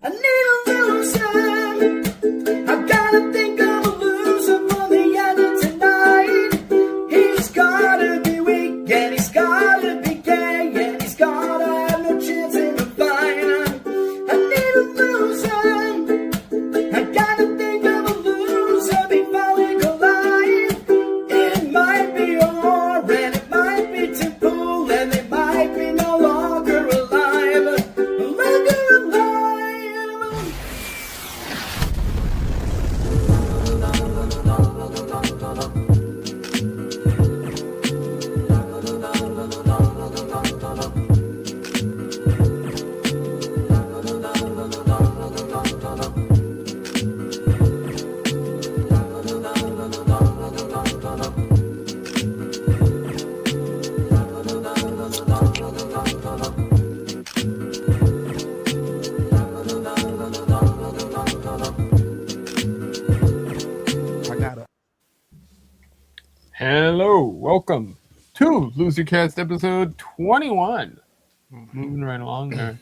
I need a loser. I've gotta think of a loser for the end of tonight. He's gotta be weak and he's gotta be gay and he's gotta have no chance in the fight. I need a loser. I gotta think of a loser before we collide. It might be or and it might be too cool and they might be no longer alive. Longer alive. Hello, welcome to LoserCast episode 21. Moving right along there.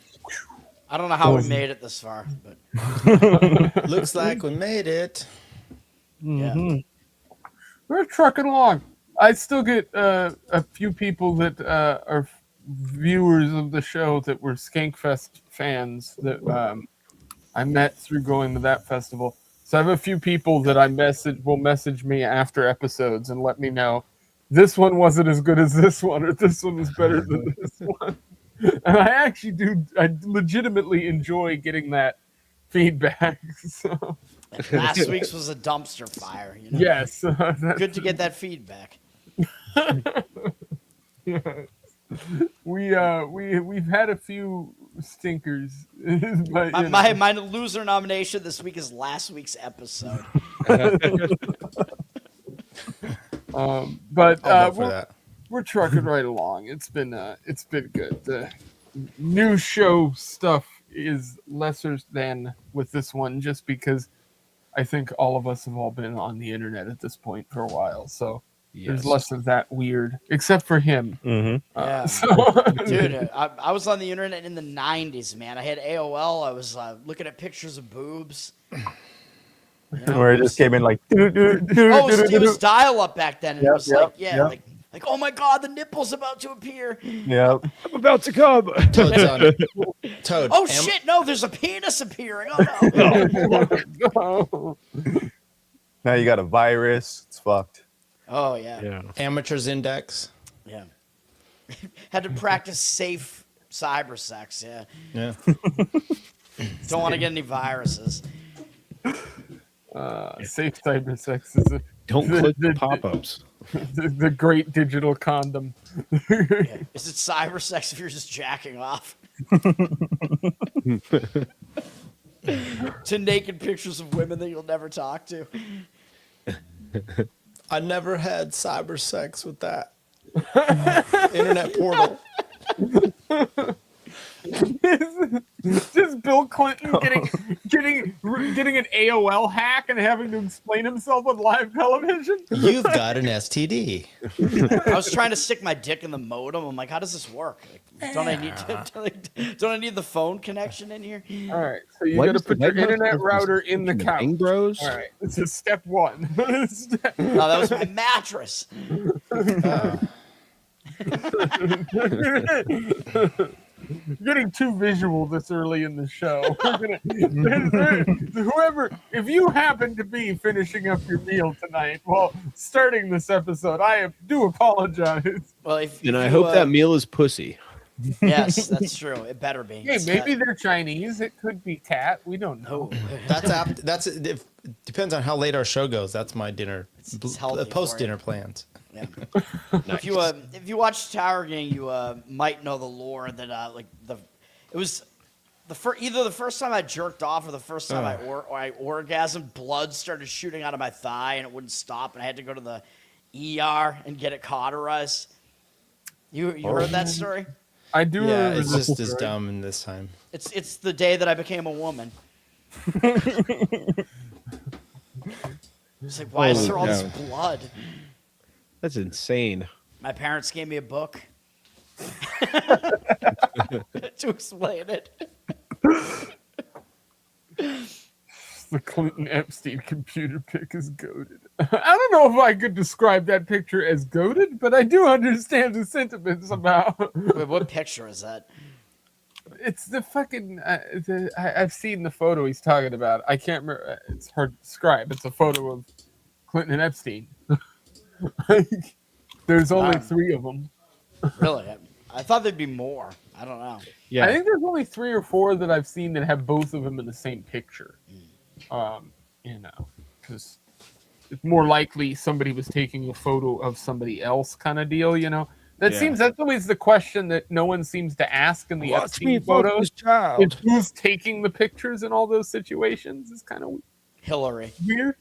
I don't know how we made it this far, but Looks like we made it. yeah. We're trucking along. I still get a few people that are viewers of the show that were Skankfest fans that I met through going to that festival. So I have a few people that will message me after episodes and let me know this one wasn't as good as this one or this one was better than this one. And I legitimately enjoy getting that feedback. So, Last week's was a dumpster fire. You know? yes. Good to get that feedback. Yeah. We've had a few stinkers. But, My loser nomination this week is last week's episode. But I'll vote for that. we're trucking right along. It's been good. The new show stuff is lesser than with this one, just because I think all of us have all been on the internet at this point for a while. So there's less of that weird, except for him. Yeah. Dude, I was on the internet in the 90s, man. I had AOL. I was looking at pictures of boobs. You know, Where it just came in like. it was dial-up back then. And it was Yep, like, oh my God, the nipple's about to appear. Yep. I'm about to come. Toad's on. Toad. Oh shit, no, there's a penis appearing. Oh no. Now you got a virus. It's fucked. Oh yeah. Amateurs Index. Yeah. Had to practice safe cyber sex, yeah. Yeah. Don't want to get any viruses. Safe cyber sex is Don't click the pop-ups. the great digital condom. Yeah. Is it cyber sex if you're just jacking off? To naked pictures of women that you'll never talk to. I never had cyber sex with that. Internet portal. Just Bill Clinton getting an AOL hack and having to explain himself on live television. You've got an STD. I was trying to stick my dick in the modem. I'm like, how does this work? Like, don't I need the phone connection in here? All right, so you got to put your internet router in the couch. Bang Bros. All right, this is step one. No, that was my mattress. Getting too visual this early in the show. Whoever, if you happen to be finishing up your meal tonight while starting this episode, I do apologize. Well, I hope that meal is pussy. Yes, that's true. It better be. Hey, maybe they're Chinese. It could be cat. We don't know. It depends on how late our show goes. That's my dinner. It's healthy Post dinner for plans. Yeah. Nice. If you watch Tower Gang, you might know the lore that it was either the first time I jerked off or the first time I orgasmed. Blood started shooting out of my thigh and it wouldn't stop, and I had to go to the ER and get it cauterized. You heard that story? I do. Yeah, remember it's this just as story. dumb in this time. It's the day that I became a woman. It's like, why is there all this blood? That's insane. My parents gave me a book to explain it. The Clinton Epstein computer pic is goated. I don't know if I could describe that picture as goated, but I do understand the sentiments about. Wait, what picture is that? It's the fucking. I've seen the photo he's talking about. I can't remember. It's hard to describe. It's a photo of Clinton and Epstein. There's only 3 of them. Really? I thought there'd be more. I don't know. Yeah. I think there's only 3 or 4 that I've seen that have both of them in the same picture. Because it's more likely somebody was taking a photo of somebody else, kind of deal. That's always the question that no one seems to ask in the Epstein photos. Is who's taking the pictures in all those situations is kind of Hillary. weird.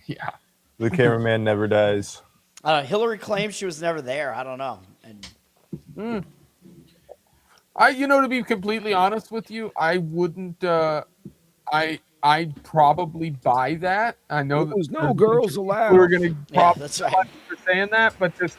Yeah. The cameraman never dies. Hillary claims she was never there. I don't know. And To be completely honest with you, I wouldn't. I'd probably buy that. I know There's that no girls allowed. we're going to probably that's right. for saying that, but just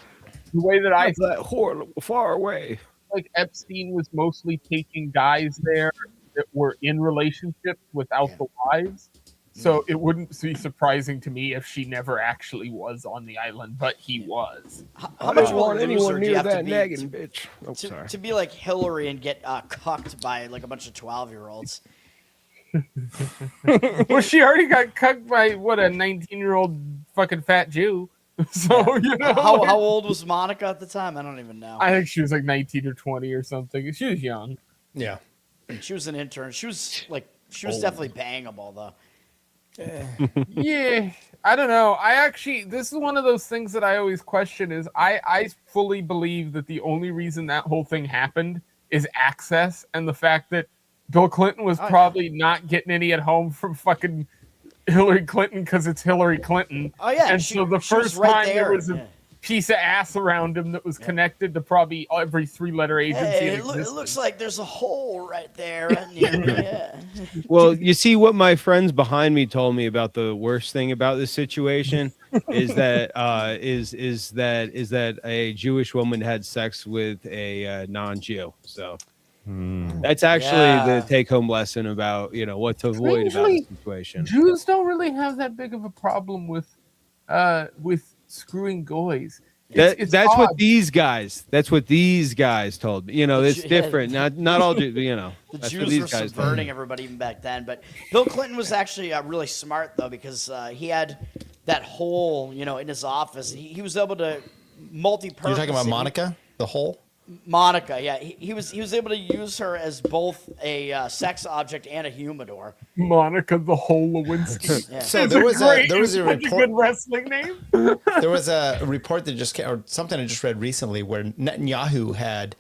the way that I that whore far away. like Epstein was mostly taking guys there that were in relationships without the wives. So it wouldn't be surprising to me if she never actually was on the island, but he was. How much of a want anyone loser do you near have to that be nagging bitch? Oh, to, sorry. to be like Hillary and get cucked by like a bunch of 12-year-olds? Well, she already got cucked by a 19-year-old fucking fat Jew. So How old was Monica at the time? I don't even know. I think she was like 19 or 20 or something. She was young. Yeah. She was an intern. She was definitely bangable though. Yeah, I don't know. This is one of those things that I always question is I fully believe that the only reason that whole thing happened is access and the fact that Bill Clinton was probably not getting any at home from fucking Hillary Clinton because it's Hillary Clinton. Oh yeah, and she, so the she was first right time there. there was a piece of ass around him that was connected to probably every 3-letter agency. Hey, in it existence. looks like there's a hole right there. Yeah. Well, you see what my friends behind me told me about the worst thing about this situation is that a Jewish woman had sex with a non-Jew. So that's actually the take-home lesson about what to avoid about the situation. Jews don't really have that big of a problem with screwing goys. It's That's odd. what these guys. That's what these guys told me. It's different. Not all. The That's what Jews these were guys subverting everybody even back then. But Bill Clinton was actually really smart though because he had that hole in his office. He was able to multi-purpose. You're talking about it. Monica, the hole? Monica, yeah, he was able to use her as both a sex object and a humidor. Monica the Whole Lewinsky. Yeah. So there was a Such a report. good wrestling name. There was a report that just came, or something I just read recently, where Netanyahu had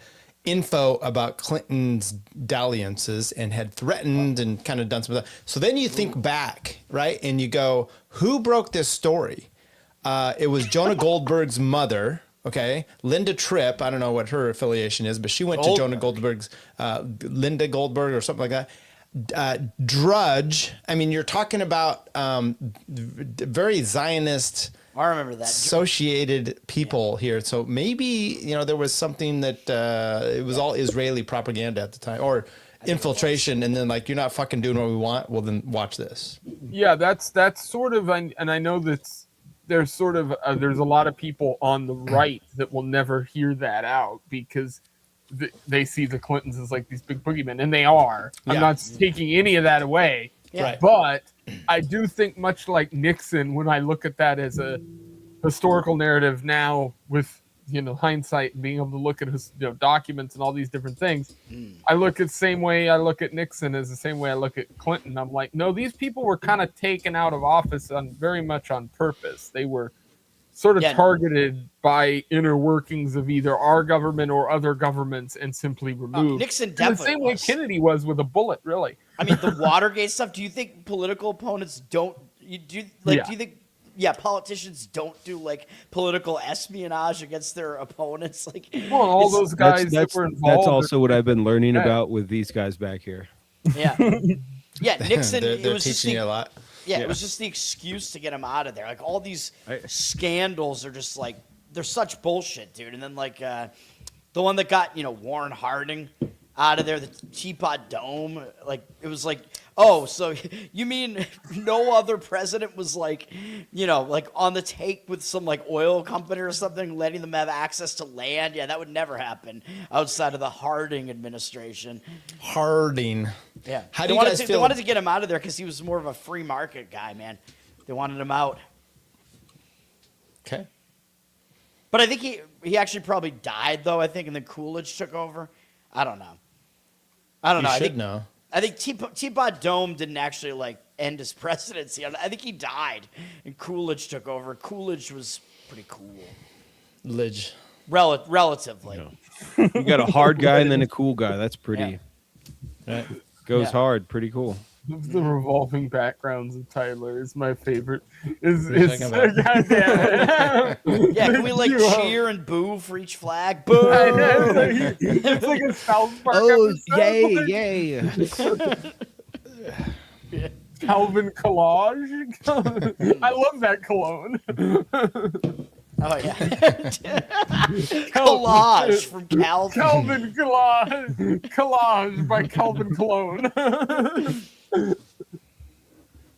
info about Clinton's dalliances and had threatened and kind of done some of that. So then you think back, right, and you go, who broke this story? It was Jonah Goldberg's mother. Okay, Linda Tripp. I don't know what her affiliation is, but she went to Jonah Goldberg's, Linda Goldberg or something like that. Drudge. I mean, you're talking about very Zionist. I remember that. Associated people here. So maybe, there was something that it was all Israeli propaganda at the time or infiltration. And then you're not fucking doing what we want. Well, then watch this. Yeah, that's sort of, and I know that's, there's sort of, there's a lot of people on the right that will never hear that out because they see the Clintons as like these big boogeymen, and they are. I'm not taking any of that away. Yeah. But I do think much like Nixon, when I look at that as a historical narrative now with, hindsight and being able to look at his, documents and all these different things, I look at the same way I look at Nixon as the same way I look at Clinton. I'm like, no, these people were kind of taken out of office very much on purpose. They were sort of targeted by inner workings of either our government or other governments and simply removed. Nixon In definitely the same way Kennedy was with a bullet, really. I mean, the Watergate stuff. Do you think political opponents don't? Do you think? Yeah, politicians don't do political espionage against their opponents. Well, all those guys that were involved. That's also what I've been learning about with these guys back here. Yeah, yeah. Nixon. They're teaching you a lot. Yeah, it was just the excuse to get him out of there. All these scandals are just they're such bullshit, dude. And then the one that got Warren Harding out of there. The Teapot Dome, like it was like, oh, so you mean no other president was like, like on the take with some like oil company or something, letting them have access to land? Yeah, that would never happen outside of the Harding administration. Harding. Yeah, How they do you wanted guys to, feel? They wanted to get him out of there because he was more of a free market guy, man. They wanted him out. Okay. But I think he actually probably died though. I think, and then Coolidge took over. I don't know. You I should think, know. I think Teapot Dome didn't actually like end his presidency. I think he died, and Coolidge took over. Coolidge was pretty cool, Lidge. relatively. You got a hard guy and then a cool guy. That's pretty. Right. Goes Yeah. hard. Pretty cool. The revolving backgrounds of Tyler is my favorite. Is What are you talking about? goddamn it. Yeah, can we like You, cheer and boo for each flag? Boo! It's like a South Park episode. yay! Calvin Collage. I love that cologne. Oh yeah, collage from Calvin. Calvin Collage by Calvin Cologne.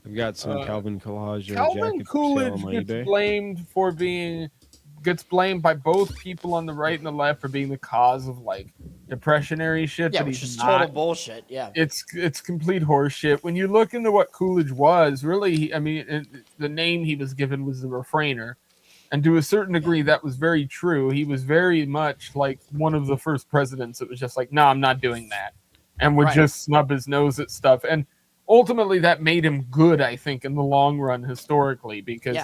I've got some Calvin Collage Calvin jackets for sale Coolidge on eBay. gets blamed by both people on the right and the left for being the cause of like depressionary shit. Yeah, but which he's is not. total bullshit. Yeah. It's complete horseshit. When you look into what Coolidge was, really, the name he was given was the refrainer. And to a certain degree, that was very true. He was very much like one of the first presidents that was just like, no, I'm not doing that. And would just snub his nose at stuff. And ultimately, that made him good, I think, in the long run, historically, because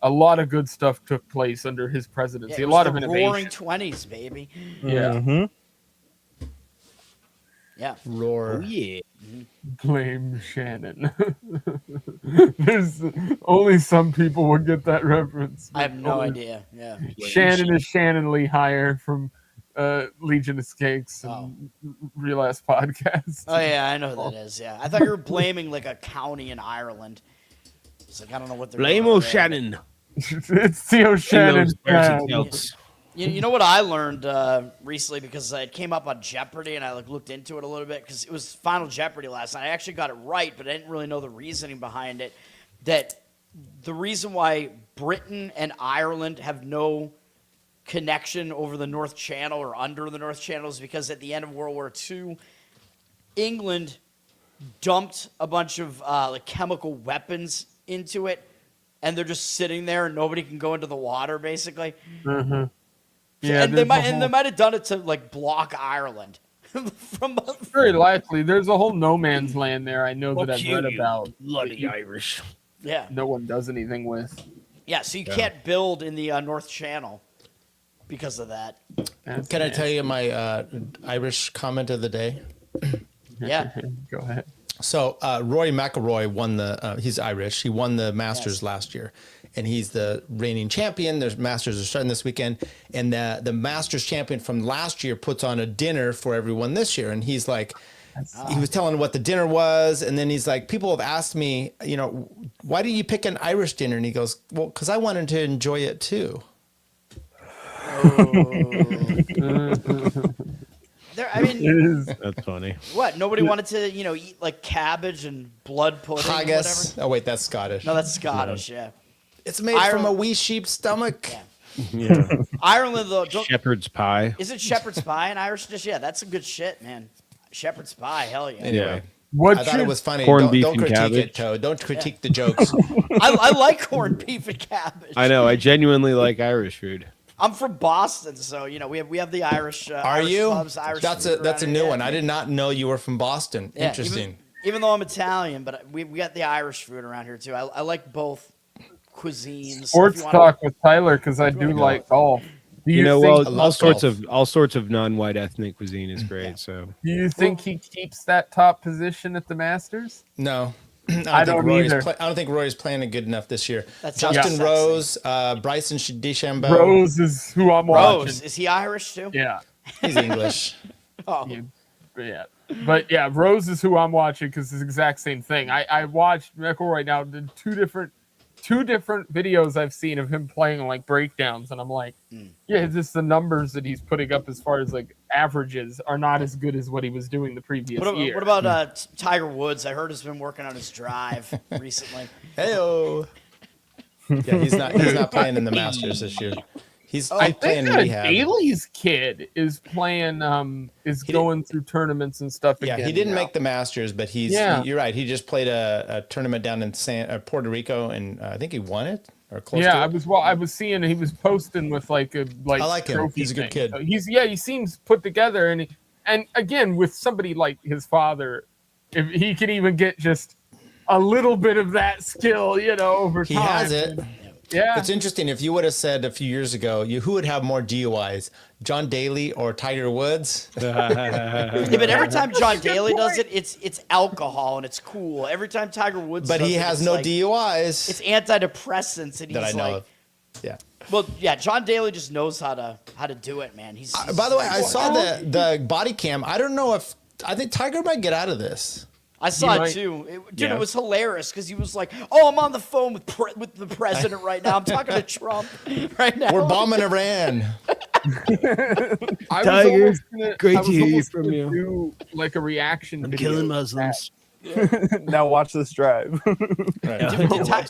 a lot of good stuff took place under his presidency. Yeah, a lot of the innovation. Roaring 20s, baby. Yeah. Mm-hmm. Yeah. Roar. Yeah. Blame Shannon. There's only some people would get that reference. I have no idea. Yeah. Shannon is Shannon Lee Hire from Legion of Skanks and Real Ass Podcast. Oh yeah, I know who that is. Yeah, I thought you were blaming like a county in Ireland. It's like I don't know what they're Blame doing O there. Shannon. It's Theo Shannon. You know what I learned recently because it came up on Jeopardy and I like looked into it a little bit because it was Final Jeopardy last night. I actually got it right, but I didn't really know the reasoning behind it. That the reason why Britain and Ireland have no connection over the North Channel or under the North Channel is because at the end of World War II, England dumped a bunch of like chemical weapons into it, and they're just sitting there and nobody can go into the water basically. Mm-hmm. Yeah, and they might have done it to like block Ireland from very likely. There's a whole no man's land there. I know that I've read about. Bloody Irish. Yeah, No one does anything with. yeah. So you can't build in the North Channel because of that. That's Can I tell you my Irish comment of the day? Yeah. Go ahead. So Rory McIlroy won the. He's Irish. He won the Masters last year, and he's the reigning champion. There's Masters are starting this weekend, and the Masters champion from last year puts on a dinner for everyone this year. And he's like, he was telling what the dinner was, and then he's like, people have asked me, why did you pick an Irish dinner? And he goes, well, because I wanted to enjoy it too. I mean, That's funny. what? Nobody wanted to, eat like cabbage and blood pudding or Haggis. whatever. Oh wait, that's Scottish. No, that's Scottish. Yeah. It's made from a wee sheep's stomach. Yeah. Ireland though, Shepherd's pie. isn't shepherd's pie an Irish dish? Yeah, that's some good shit, man. Shepherd's pie, hell yeah. Anyway, What I thought you- it was funny. Corned Don't, beef don't and critique cabbage. it, Toad. Don't critique the jokes. I like corned beef and cabbage. I know. I genuinely like Irish food. I'm from Boston, so we have the Irish. Are Irish you? Pubs, Irish That's food a around new here. one. I did not know you were from Boston. Yeah, Interesting. Even though I'm Italian, but we got the Irish food around here too. I like both cuisines. Sports If you wanna- talk with Tyler because I do like golf. Do You know, think, well, love all sorts of non-white ethnic cuisine is great. So do you think he keeps that top position at the Masters? No. I don't either. I don't think Rory's playing good enough this year. That sounds Justin sexy. Rose, Bryson DeChambeau. Rose is who I'm watching. Rose, is he Irish too? Yeah. He's English. Oh, Yeah. But yeah, Rose is who I'm watching because it's the exact same thing. I watched McIlroy now did two 2 different videos I've seen of him playing like breakdowns, and I'm like, yeah, just the numbers that he's putting up as far as like averages are not as good as what he was doing the previous year. What about Tiger Woods? I heard he's been working on his drive recently. Heyo. Yeah, he's not playing in the Masters this year. He's I playing think rehab. Daly's kid is playing, going through tournaments and stuff. Yeah, again he didn't now. make the Masters, but you're right. He just played a tournament down in Puerto Rico, and I think he won it or close to it. I was seeing he was posting with like a I like him. trophy He's a good thing. kid. So he seems put together, and again with somebody like his father, if he can even get just a little bit of that skill, over time. He has it. Yeah, It's interesting. If you would have said a few years ago, who would have more DUIs, John Daly or Tiger Woods? Yeah, but every time John Daly does it, it's alcohol and it's cool. Every time Tiger Woods, But does he it, has it's no like, DUIs It's antidepressants, and that I he's know like, of. Yeah. well, yeah, John Daly just knows how to do it, man. He's By the way, I saw the body cam. I don't know I think Tiger might get out of this. I saw He it might- too. Dude, Yeah. it was hilarious because he was like, "Oh, I'm on the phone with the president right now. I'm talking to Trump right now." We're bombing Iran. I was Tiger, almost gonna- great I was to hear almost from gonna you. Do like a reaction. I'm video killing of Muslims. Now watch this drive. Tiger Woods Oh, got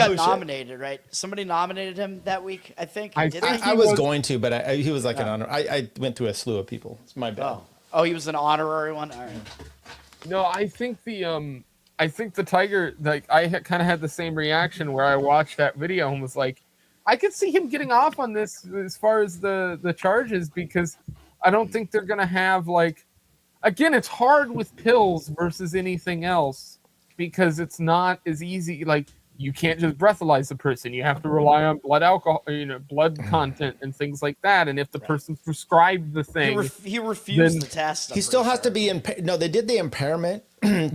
shit. nominated, right? Somebody nominated him that week, I think. I Didn't think he? I was was- going to, but he was like an honor. I went through a slew of people. It's my bad. Oh, he was an honorary one. All right. No, I think the Tiger, like I kind of had the same reaction where I watched that video and was like, I could see him getting off on this as far as the charges, because I don't think they're gonna have like, again, it's hard with pills versus anything else because it's not as easy. Like you can't just breathalyze the person; you have to rely on blood alcohol, blood content and things like that. And if the person prescribed the thing, He refused Then- the test. He still has to be impaired. No, they did the impairment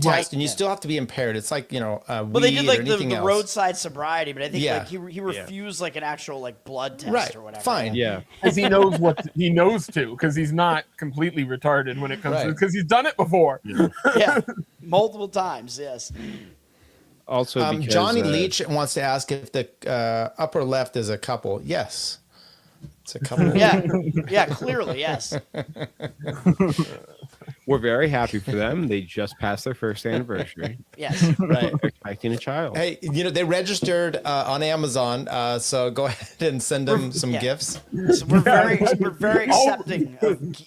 test, and you still have to be impaired. It's like Well, they did weed like or the anything else. roadside sobriety, but I think Yeah. like he refused like an actual like blood test Right, or whatever. fine. Yeah. because he knows what he knows to, because he's not completely retarded when it comes to, Right. because he's done it before. Yeah, multiple times. Yes. Also, because, Johnny Leach wants to ask if the upper left is a couple. Yes, it's a couple. Yeah. Clearly, yes. we're very happy for them. They just passed their first anniversary. Yes. Right. Expecting a child. Hey, they registered on Amazon, so go ahead and send them some gifts. So we're very accepting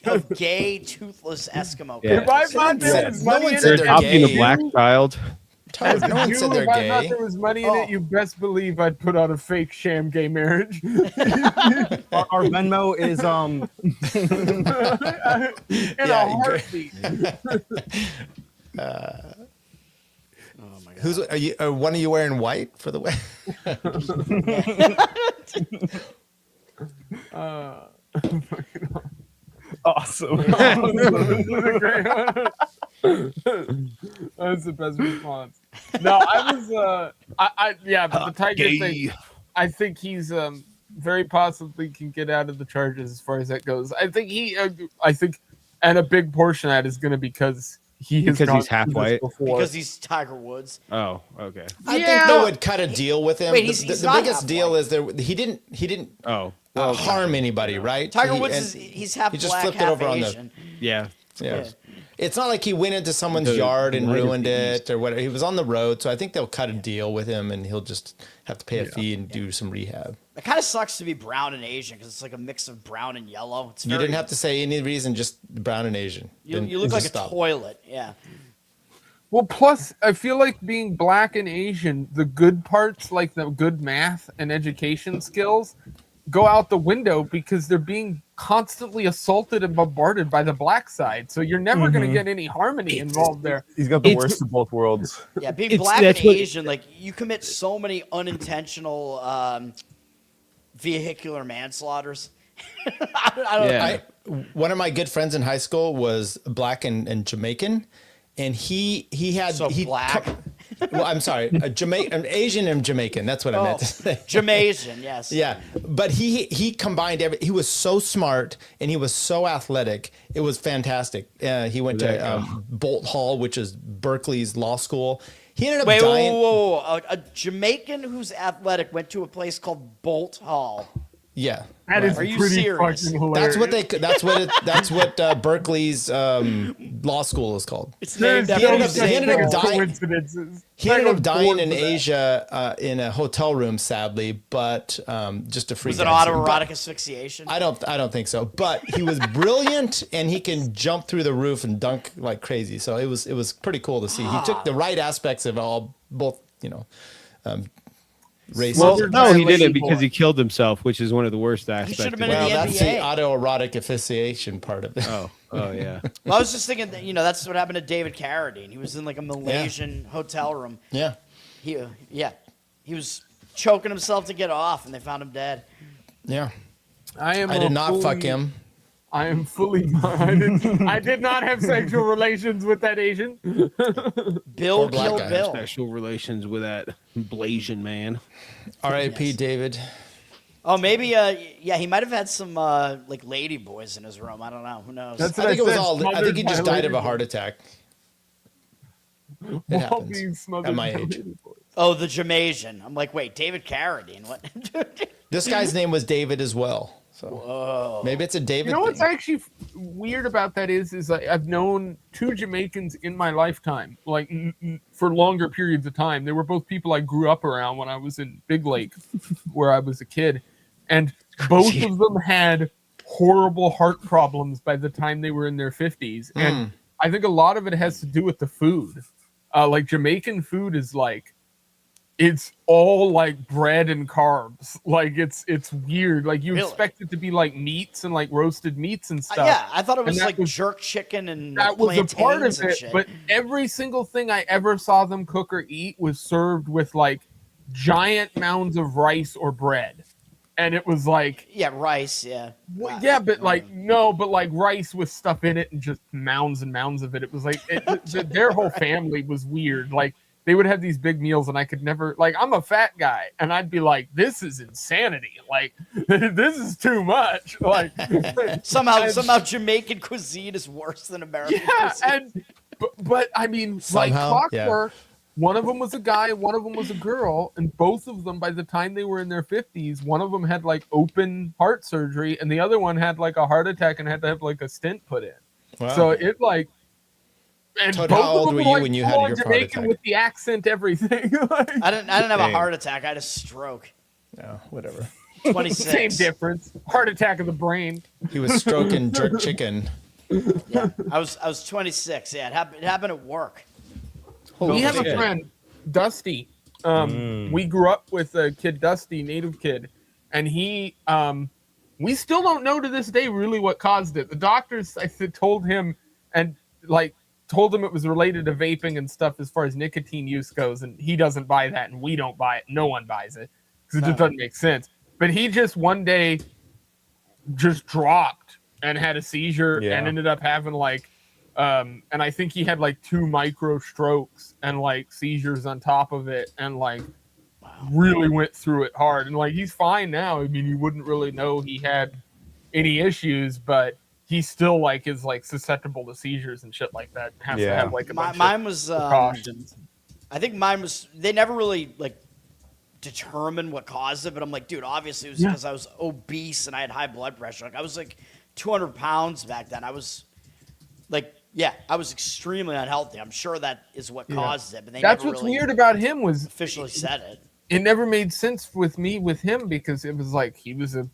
of gay toothless Eskimo. Yeah. If I thought there Yeah. was No money one in said it, they're Adopting gay. a black child. No one you, said they're if I thought gay. there was money in it, you best believe I'd put out a fake sham gay marriage. Our Venmo is in Yeah, a heartbeat. Oh my god. Who's are you? Are one of you wearing white for the way? Awesome. That's the best response. No, I was but the Tiger thing, I think he's very possibly can get out of the charges as far as that goes. I think and a big portion of that is going to be because Because he's half white? before. Because he's Tiger Woods. Oh, okay. I think Yeah. they would cut a deal with him. Wait, The- he's the not biggest half deal white. is he didn't Oh, harm anybody, right? Tiger He- Woods and he's half he just black, flipped it half over on the- Asian. yeah. Yeah. It's not like he went into someone's The yard and lighter ruined fees. it or whatever. He was on the road, so I think they'll cut a deal with him, and he'll just have to pay a fee and do some rehab. It kind of sucks to be brown and Asian because it's like a mix of brown and yellow. It's You very, didn't have to say any reason, just brown and Asian. You, Then you look like a just stop. toilet. Yeah. Well, plus, I feel like being black and Asian, the good parts, like the good math and education skills, go out the window because they're being constantly assaulted and bombarded by the black side. So you're never going to get any harmony involved there. He's got the It's- worst of both worlds. Yeah, being It's- black and that's what- Asian, like you commit so many unintentional vehicular manslaughters. I don't Yeah. One of my good friends in high school was black and Jamaican, and he had So black? Well, I'm sorry, an Asian and Jamaican. That's what I meant to say. Jamaican, yes. Yeah, but he combined he was so smart and he was so athletic. It was fantastic. He went There you to Bolt Hall, which is Berkeley's law school. He ended up Wait, dying. whoa. A Jamaican who's athletic went to a place called Bolt Hall. Yeah. That is Are you pretty serious? fucking hilarious. That's what Berkeley's law school is called. It's There's named He after ended up- he Usain ended up Bolt. dying- coincidences. He ended up Like, dying in for that. Asia in a hotel room, sadly, but just a freak. Was it accident. autoerotic asphyxiation? I don't think so. But he was brilliant, and he can jump through the roof and dunk like crazy. So it was pretty cool to see. He took the right aspects of both races. Well, Well, no, he Lazy didn't because boy. he killed himself, which is one of the worst aspects. should've of been it. in Well, the that's the NBA. autoerotic asphyxiation part of it. Oh, yeah. Well, I was just thinking that that's what happened to David Carradine. He was in like a Malaysian hotel room. Yeah. He was choking himself to get off, and they found him dead. Yeah. I I did not fuck him. I am fully. I did not have sexual relations with that Asian. Bill Poor black killed guy. Bill. Special relations with that Blasian man. R.I.P. David. Oh, maybe he might have had some like lady boys in his room. I don't know. Who knows? That's I think it was said, all. I smothered think he by just died of a lady heart boys. attack. While happens. being smothered At my by age. lady boys. Oh, the Jamaican. I'm like, wait, David Carradine. What? This guy's name was David as well. So maybe it's a David. You know what's thing. actually weird about that is I've known two Jamaicans in my lifetime, like for longer periods of time. They were both people I grew up around when I was in Big Lake, where I was a kid, and both of them had horrible heart problems by the time they were in their 50s. And I think a lot of it has to do with the food. Like Jamaican food is like, it's all like bread and carbs. Like it's weird. Like you Really? expect it to be like meats and like roasted meats and stuff. Yeah, I thought it was And that like was- jerk chicken and That was a part plantains of and it, shit. but every single thing I ever saw them cook or eat was served with like giant mounds of rice or bread. And it was like, yeah, rice. Yeah. well, yeah, but like but like rice with stuff in it and just mounds and mounds of it. It was like their whole family was weird. Like they would have these big meals, and I could never. Like I'm a fat guy, and I'd be like, "This is insanity! Like this is too much!" Like Somehow Jamaican cuisine is worse than American yeah, cuisine. but I mean, Somehow, like yeah. clockwork. One of them was a guy, one of them was a girl, and both of them, by the time they were in their 50s, one of them had like open heart surgery, and the other one had like a heart attack and had to have like a stent put in. Wow. So it like, and Todd, both how of old them were you like when you had full-on your heart Jamaican attack? with the accent, everything. Like, I didn't have a Dang. heart attack. I had a stroke. No, whatever. 26. same difference. Heart attack of the brain. He was stroking jerk chicken. Yeah, I was 26. Yeah, it happened at work. We have shit. a friend, Dusty. We grew up with a kid, Dusty, native kid, and he. We still don't know to this day really what caused it. The doctors, I think, told him and like told him it was related to vaping and stuff as far as nicotine use goes, and he doesn't buy that, and we don't buy it. No one buys it because it just doesn't make sense. But he just one day just dropped and had a seizure Yeah. and ended up having like and I think he had like 2 micro strokes and like seizures on top of it, and like really went through it hard. And like he's fine now. I mean, you wouldn't really know he had any issues, but he still like is like susceptible to seizures and shit like that. Has to Yeah. have like a bunch Mine of was precautions. I think mine was. They never really like determined what caused it, but I'm like, dude, obviously it was Yeah. because I was obese and I had high blood pressure. Like I was like 200 pounds back then. I was like, yeah, I was extremely unhealthy. I'm sure that is what caused it, but they That's never what's really weird about him was officially said it. it never made sense with me with him because it was like he was a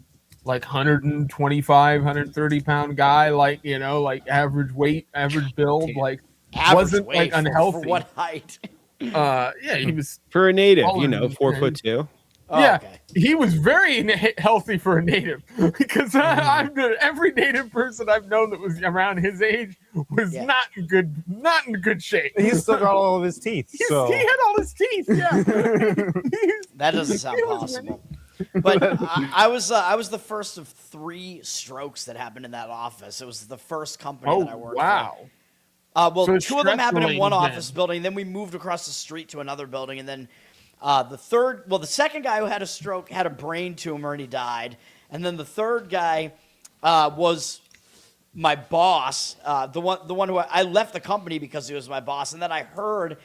like 125 130 pound guy, like, you know, like average weight, average build, like Average wasn't weight like for unhealthy. what height? Yeah, he was For a native, Taller you know, than 4'2". Oh, yeah, okay. he was very healthy for a native because every native person I've known that was around his age was Yeah. not in good shape. He's still got all of his teeth. So He had all his teeth. Yeah, That doesn't sound He was possible. But I was the first of 3 strokes that happened in that office. It was the first company that I oh worked wow. for. Well, So it's 2 of them happened in one stress-related office then. building. Then we moved across the street to another building, and then the second guy who had a stroke had a brain tumor and he died. And then the third guy was my boss, the one who I left the company because he was my boss. And then I heard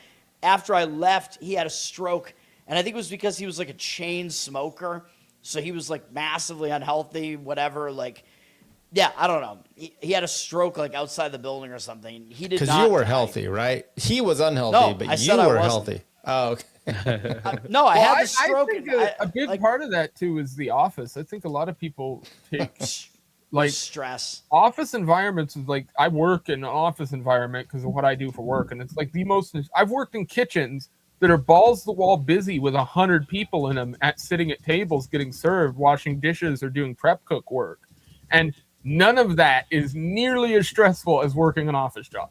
after I left, he had a stroke, and I think it was because he was like a chain smoker, so he was like massively unhealthy, whatever. Like, yeah, I don't know. He had a stroke like outside the building or something. He did Because not you were die. healthy, right? He was unhealthy, No, but I you said I were wasn't. healthy. Oh, okay. No, I Well, had the stroke. I think and a big like, part of that too is the office. I think a lot of people take like stress. office environments is like I work in an office environment because of what I do for work, and it's like the most. I've worked in kitchens that are balls to the wall busy with 100 people in them at sitting at tables getting served, washing dishes, or doing prep cook work, and none of that is nearly as stressful as working an office job.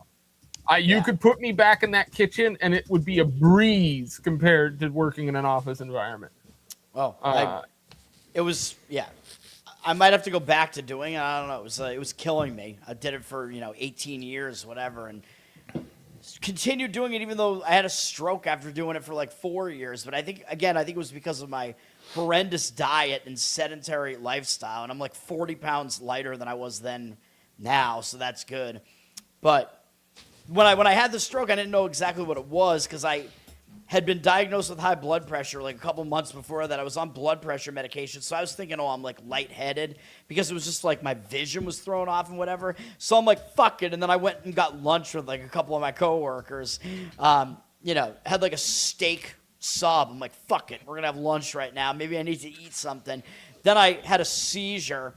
You could put me back in that kitchen, and it would be a breeze compared to working in an office environment. Oh, it was, yeah. I might have to go back to doing it. I don't know. It was killing me. I did it for 18 years, whatever, and continued doing it even though I had a stroke after doing it for like 4 years. But I think it was because of my horrendous diet and sedentary lifestyle, and I'm like 40 pounds lighter than I was then now, so that's good. But when I had the stroke, I didn't know exactly what it was because I had been diagnosed with high blood pressure like a couple months before that. I was on blood pressure medication, so I was thinking, I'm like lightheaded because it was just like my vision was thrown off and whatever. So I'm like, fuck it, and then I went and got lunch with like a couple of my coworkers. Had like a steak sub. I'm like, fuck it, we're gonna have lunch right now. Maybe I need to eat something. Then I had a seizure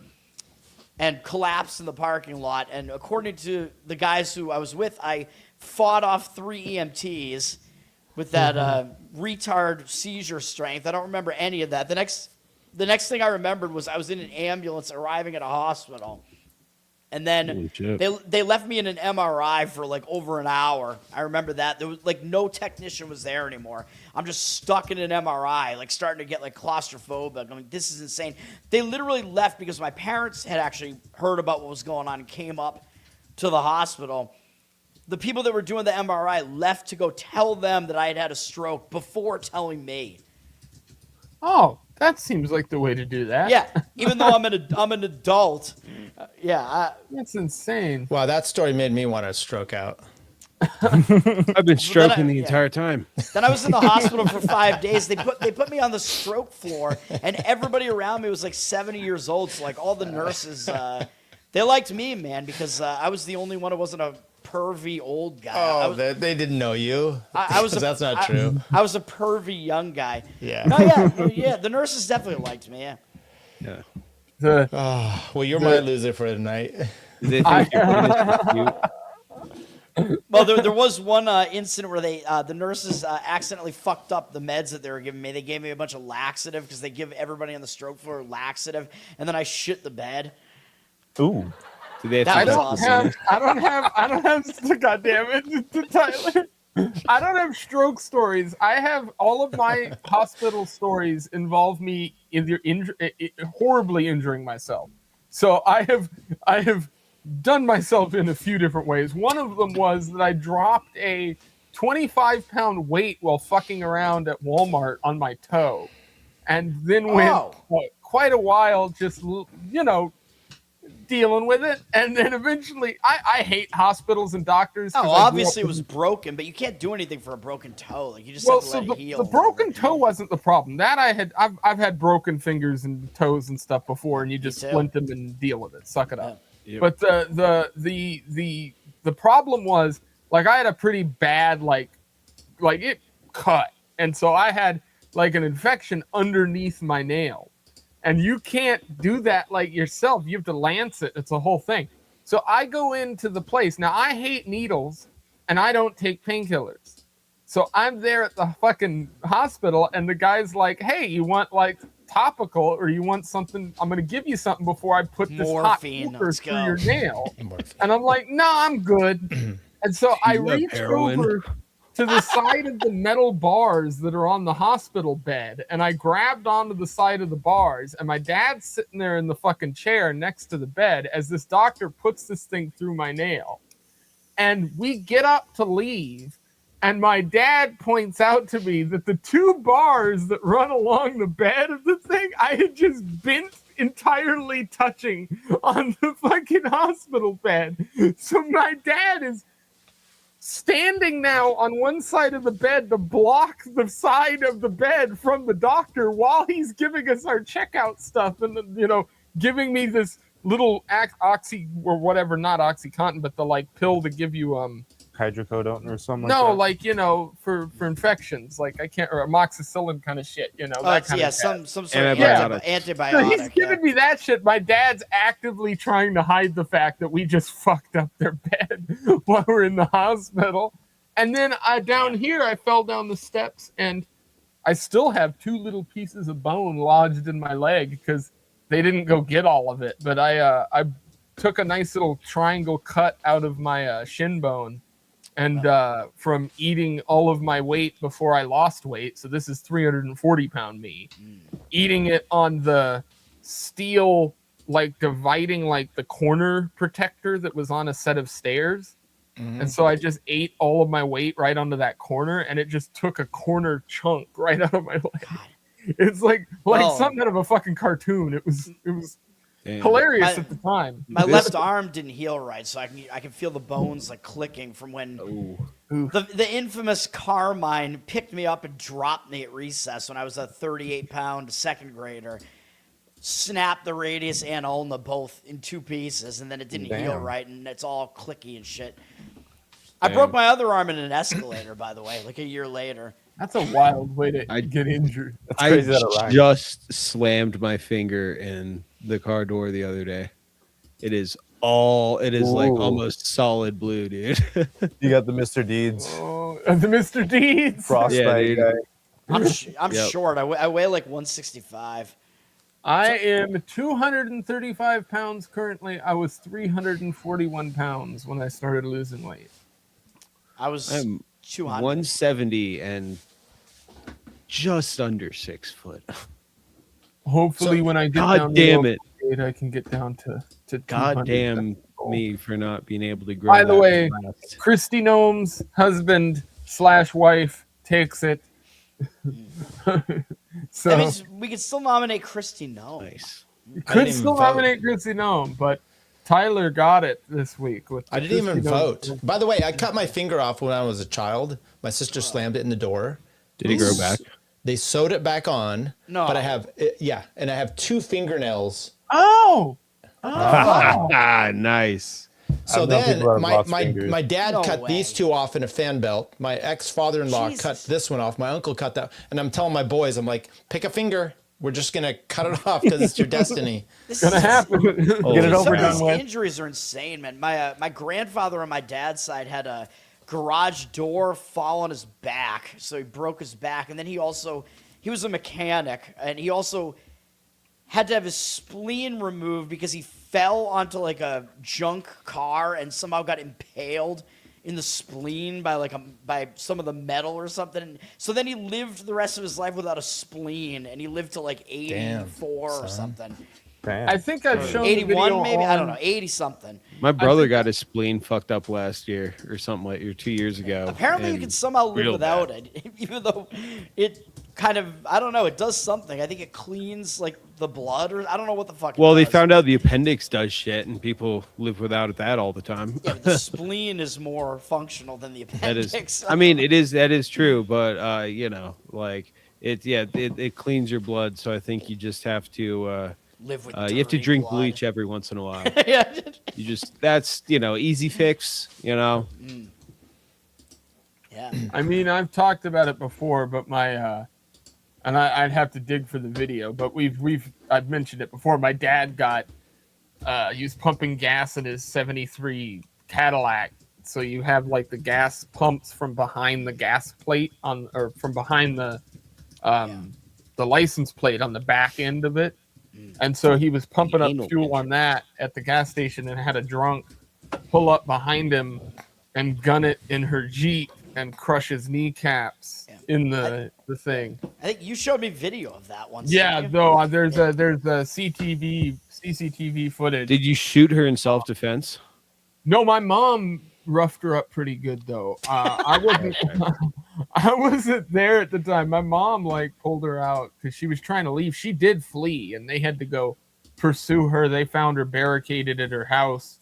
and collapsed in the parking lot. And according to the guys who I was with, I fought off 3 EMTs with that retard seizure strength. I don't remember any of that. The next thing I remembered was I was in an ambulance arriving at a hospital. And then they left me in an MRI for like over an hour. I remember that. There was like no technician was there anymore. I'm just stuck in an MRI, like starting to get like claustrophobic. I'm like, this is insane. They literally left because my parents had actually heard about what was going on and came up to the hospital. The people that were doing the MRI left to go tell them that I had had a stroke before telling me. Oh, that seems like the way to do that. Yeah, even though I'm an adult. That's insane. Wow, that story made me want to stroke out. I've been stroking the entire time. Then I was in the hospital for 5 days. They put me on the stroke floor, and everybody around me was like 70 years old. So like all the nurses, they liked me, man, because I was the only one who wasn't a pervy old guy. Oh, they didn't know you. I was. That's not true. I was a pervy young guy. Yeah. No, yeah. The nurses definitely liked me. Yeah. Yeah. Well, you're my loser for the night. They think you're cute. Well, there was one incident where the nurses accidentally fucked up the meds that they were giving me. They gave me a bunch of laxative because they give everybody on the stroke floor laxative, and then I shit the bed. Ooh. Do they have That to was awesome. awesome. I don't have. God damn it, Tyler. I don't have stroke stories. I have all of my hospital stories involve me horribly injuring myself. So I have done myself in a few different ways. One of them was that I dropped a 25-pound weight while fucking around at Walmart on my toe, and then went quite a while just dealing with it, and then eventually I hate hospitals and doctors. Oh, obviously it was broken, but you can't do anything for a broken toe. Like you just have to let it heal. The broken toe wasn't the problem. That I've had broken fingers and toes and stuff before, and you just splint them and deal with it, suck it up. Yep. But the problem was like I had a pretty bad like it cut, and so I had like an infection underneath my nail. And you can't do that like yourself. You have to lance it. It's a whole thing. So I go into the place. Now, I hate needles, and I don't take painkillers. So I'm there at the fucking hospital, and the guy's like, hey, you want like topical or you want something? I'm going to give you something before I put this Morphine, hot let's through go. your nail. And I'm like, no, I'm good. And so I love reach heroin. over to the side of the metal bars that are on the hospital bed, and I grabbed onto the side of the bars, and my dad's sitting there in the fucking chair next to the bed as this doctor puts this thing through my nail. And we get up to leave, and my dad points out to me that the 2 bars that run along the bed of the thing, I had just bent entirely touching on the fucking hospital bed. So my dad is standing now on one side of the bed to block the side of the bed from the doctor while he's giving us our checkout stuff and, giving me this little oxy or whatever, not OxyContin, but the like pill to give you Hydrocodone or something no, like that. for infections, like I can't, or amoxicillin kind of shit, that kind of some sort of Antibiotics. antibiotic. So he's giving me that shit. My dad's actively trying to hide the fact that we just fucked up their bed while we're in the hospital. And then down here, I fell down the steps, and I still have 2 little pieces of bone lodged in my leg because they didn't go get all of it. But I took a nice little triangle cut out of my shin bone. And from eating all of my weight before I lost weight, so this is 340-pound me, eating it on the steel, like dividing like the corner protector that was on a set of stairs. And so I just ate all of my weight right onto that corner, and it just took a corner chunk right out of my leg. It's like something out of a fucking cartoon. It was Damn. hilarious at the time. My left arm didn't heal right, so I can feel the bones like clicking from when the infamous Carmine picked me up and dropped me at recess when I was a 38-pound second grader. Snapped the radius and ulna both in 2 pieces, and then it didn't heal right, and it's all clicky and shit. I broke my other arm in an escalator, by the way, like a year later. That's a wild way to get injured. That's crazy that it I rhymes. just slammed my finger in the car door the other day. It is like almost solid blue, dude. You got the Mr. Deeds. Oh, the Mr. Deeds. Frostbite dude. guy. I'm Yep. short. I weigh like 165. I am 235 pounds currently. I was 341 pounds when I started losing weight. I was I'm 200. 170 and just under 6 foot. Hopefully, when I get God down damn to it. weight, I can get down to 200. God damn me for not being able to grow. By the that way, fast. Christy Gnome's husband/wife takes it. So That means we could still nominate Christy Gnome. Nice. could even still vote. nominate Christy Gnome, but Tyler got it this week. With I the didn't even Christy Gnome. vote. By the way, I cut my finger off when I was a child. My sister slammed it in the door. Did he grow back? They sewed it back on. No. But I have, and I have 2 fingernails. Oh, Ah, nice. So I've known then people that have lost my fingers. dad No cut way. these 2 off in a fan belt. My ex-father-in-law cut Jesus. this one off. My uncle cut that. And I'm telling my boys, I'm like, pick a finger. We're just going to cut it off because it's your destiny. This gonna is- happen. Get it Some over of done these with. injuries are insane, man. My grandfather on my dad's side had a garage door fall on his back, so he broke his back, and then he was a mechanic, and he also had to have his spleen removed because he fell onto like a junk car and somehow got impaled in the spleen by some of the metal or something. So then he lived the rest of his life without a spleen, and he lived to like 84 or something. Damn. I think I've shown the 81 video maybe, I don't on- know, 80 something. My brother got his spleen fucked up last year or something or 2 years ago. Apparently, you and can somehow live real without bad. it, even though it kind of, I don't know, it does something. I think it cleans like the blood, or I don't know what the fuck. Well, it they does. found out the appendix does shit, and people live without that all the time. Yeah, but the spleen is more functional than the That appendix. is, I mean, that is true, but like it cleans your blood, so I think you just have to live with. you have to dirty drink blood. bleach every once in a while. Yeah. You just that's easy fix, Yeah. I mean, I've talked about it before, but and I'd have to dig for the video, but I've mentioned it before. My dad he was pumping gas in his '73 Cadillac, so you have like the gas pumps from behind the gas plate from behind the license plate on the back end of it, and so he was pumping up Anal fuel on that at the gas station and had a drunk pull up behind him and gun it in her Jeep and crush his kneecaps in the thing. I think you showed me video of that once. Yeah, didn't you? though there's a CCTV footage. Did you shoot her in self-defense? No, my mom roughed her up pretty good though. I wasn't. I wasn't there at the time. My mom like pulled her out because she was trying to leave. She did flee, and they had to go pursue her. They found her barricaded at her house,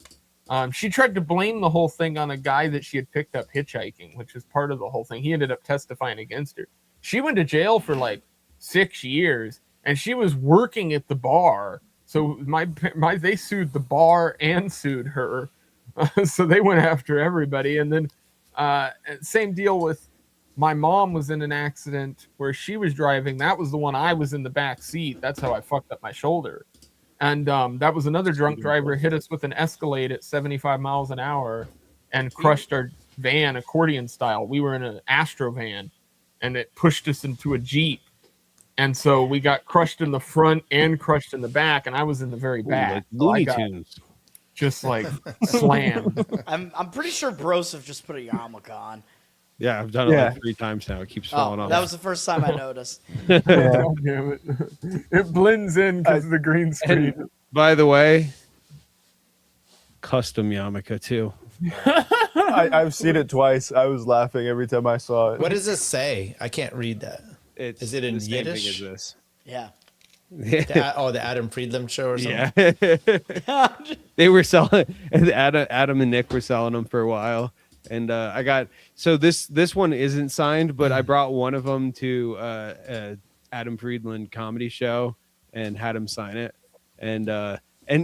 She tried to blame the whole thing on a guy that she had picked up hitchhiking, which is part of the whole thing. He ended up testifying against her. She went to jail for like 6 years, and she was working at the bar. So they sued the bar and sued her. So they went after everybody. And then same deal with my mom was in an accident where she was driving. That was the one I was in the back seat. That's how I fucked up my shoulder. And that was another drunk driver hit us with an Escalade at 75 miles an hour and crushed our van accordion style. We were in an Astro van, and it pushed us into a Jeep. And so we got crushed in the front and crushed in the back, and I was in the very back. Like So I Looney got Tunes. just like slammed. I'm pretty sure Broseph just put a yarmulke on. Yeah, I've done it Yeah. like 3 times now. It keeps Oh, falling off. that was the first time I noticed. God damn it. It blends in because of the green screen. By the way, custom yarmulke too. I've seen it twice. I was laughing every time I saw it. What does this say? I can't read that. It's Is it in the same thing Yiddish? as this. Yeah. The Adam Friedland show or something? Yeah. They were selling, and Adam and Nick were selling them for a while. And I got, so this one isn't signed, but I brought one of them to Adam Friedland comedy show and had him sign it. And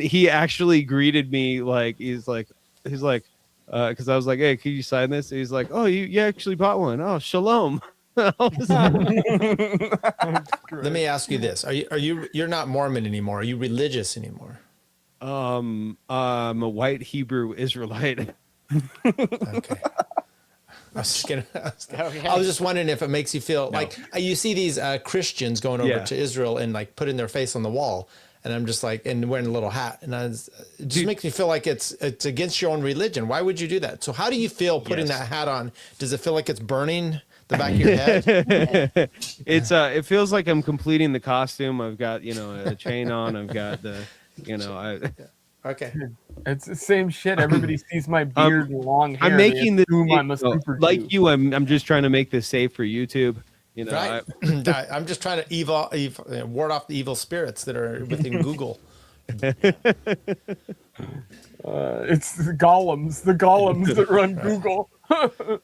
he actually greeted me like, he's like, because I was like, hey, can you sign this? And he's like, oh, you actually bought one. Oh, shalom. Let me ask you this: you're not Mormon anymore? Are you religious anymore? I'm a white Hebrew Israelite. Okay. I was just wondering if it makes you feel like you see these Christians going over to Israel and like putting their face on the wall, and I'm just like, and wearing a little hat, and it just makes me feel like it's against your own religion. Why would you do that? So how do you feel putting that hat on? Does it feel like it's burning the back of your head? It's it feels like I'm completing the costume. I've got a chain on. I've got the Okay. It's the same shit. Everybody sees my beard and long hair. I'm making They this assume I'm a super like Jew. you. I'm just trying to make this safe for YouTube. Right. I'm just trying to ward off the evil spirits that are within Google. It's the golems that run Google.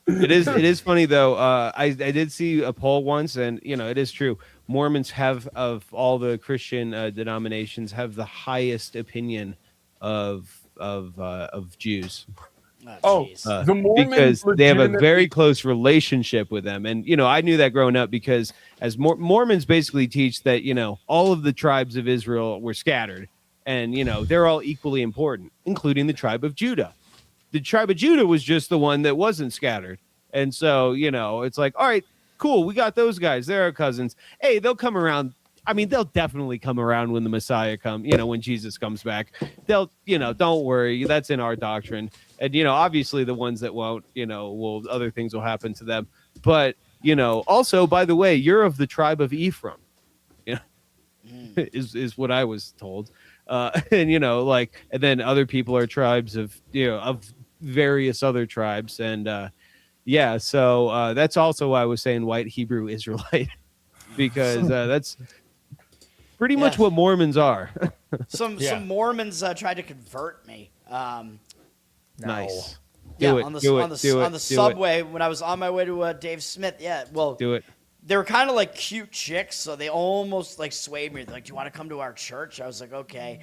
It is funny though. I did see a poll once, and it is true. Mormons have, of all the Christian denominations, have the highest opinion of Jews. Oh, jeez. the Mormons Because they have a legitimately- very close relationship with them. And, I knew that growing up because as Mormons basically teach that, all of the tribes of Israel were scattered and, they're all equally important, including the tribe of Judah. The tribe of Judah was just the one that wasn't scattered. And so, it's like, all right, cool. We got those guys. They're our cousins. Hey, they'll come around. I mean, they'll definitely come around when the Messiah comes, when Jesus comes back. They'll, don't worry. That's in our doctrine. And, obviously the ones that won't, other things will happen to them. But, also, by the way, you're of the tribe of Ephraim, is what I was told. And, and then other people are tribes of, of various other tribes. And, so that's also why I was saying white Hebrew Israelite, because that's pretty much what Mormons are. Some Mormons tried to convert me. Nice. On the subway when I was on my way to Dave Smith. Yeah, well, Do it. they were kind of like cute chicks, so they almost like swayed me. They're like, "Do you want to come to our church?" I was like, "Okay."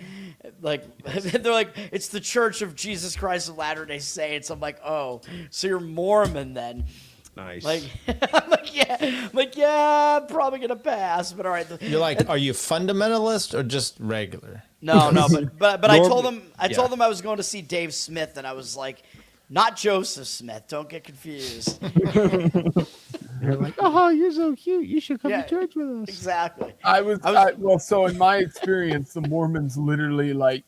Like, they're like, "It's the Church of Jesus Christ of Latter-day Saints." I'm like, "Oh, so you're Mormon then?" Nice. Like, I'm like, yeah, I'm probably gonna pass, but all right. You're like, are you fundamentalist or just regular? No, but I told Norm- them I was going to see Dave Smith, and I was like, not Joseph Smith. Don't get confused. You're like, oh, you're so cute. You should come Yeah, to church with us. Exactly. So in my experience, the Mormons literally like,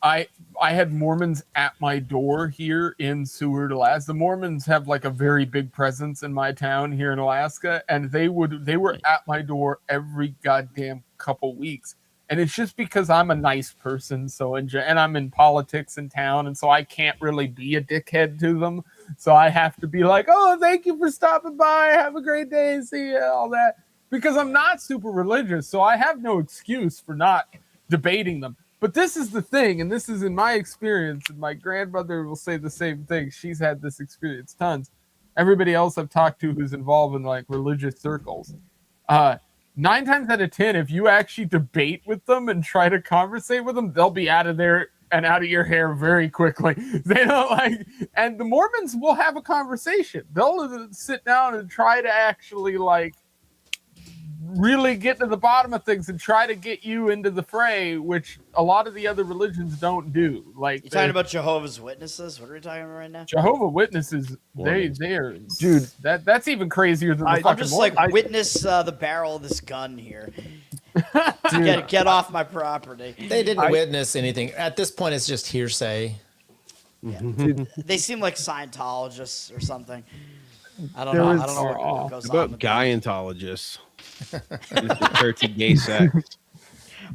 I had Mormons at my door here in Seward, Alaska. The Mormons have like a very big presence in my town here in Alaska, and they were at my door every goddamn couple weeks. And it's just because I'm a nice person, and I'm in politics in town, and so I can't really be a dickhead to them. So I have to be like, "Oh, thank you for stopping by. Have a great day. See you." All that, because I'm not super religious, so I have no excuse for not debating them. But this is the thing, and this is in my experience, and my grandmother will say the same thing. She's had this experience tons. Everybody else I've talked to who's involved in like religious circles, 9 times out of 10, if you actually debate with them and try to conversate with them, they'll be out of there and out of your hair very quickly. They don't like, and the Mormons will have a conversation. They'll sit down and try to actually like really get to the bottom of things and try to get you into the fray, which a lot of the other religions don't do. Like, You talking about Jehovah's Witnesses? What are we talking about right now? Jehovah Witnesses, they are, dude. That's even crazier than the I'm fucking just Mormons. like, witness the barrel of this gun here. Get off my property. They didn't witness anything. At this point, it's just hearsay. They seem like Scientologists or something. I don't know. I don't know what goes on. About with Guyentologists. It's the church of gay sex.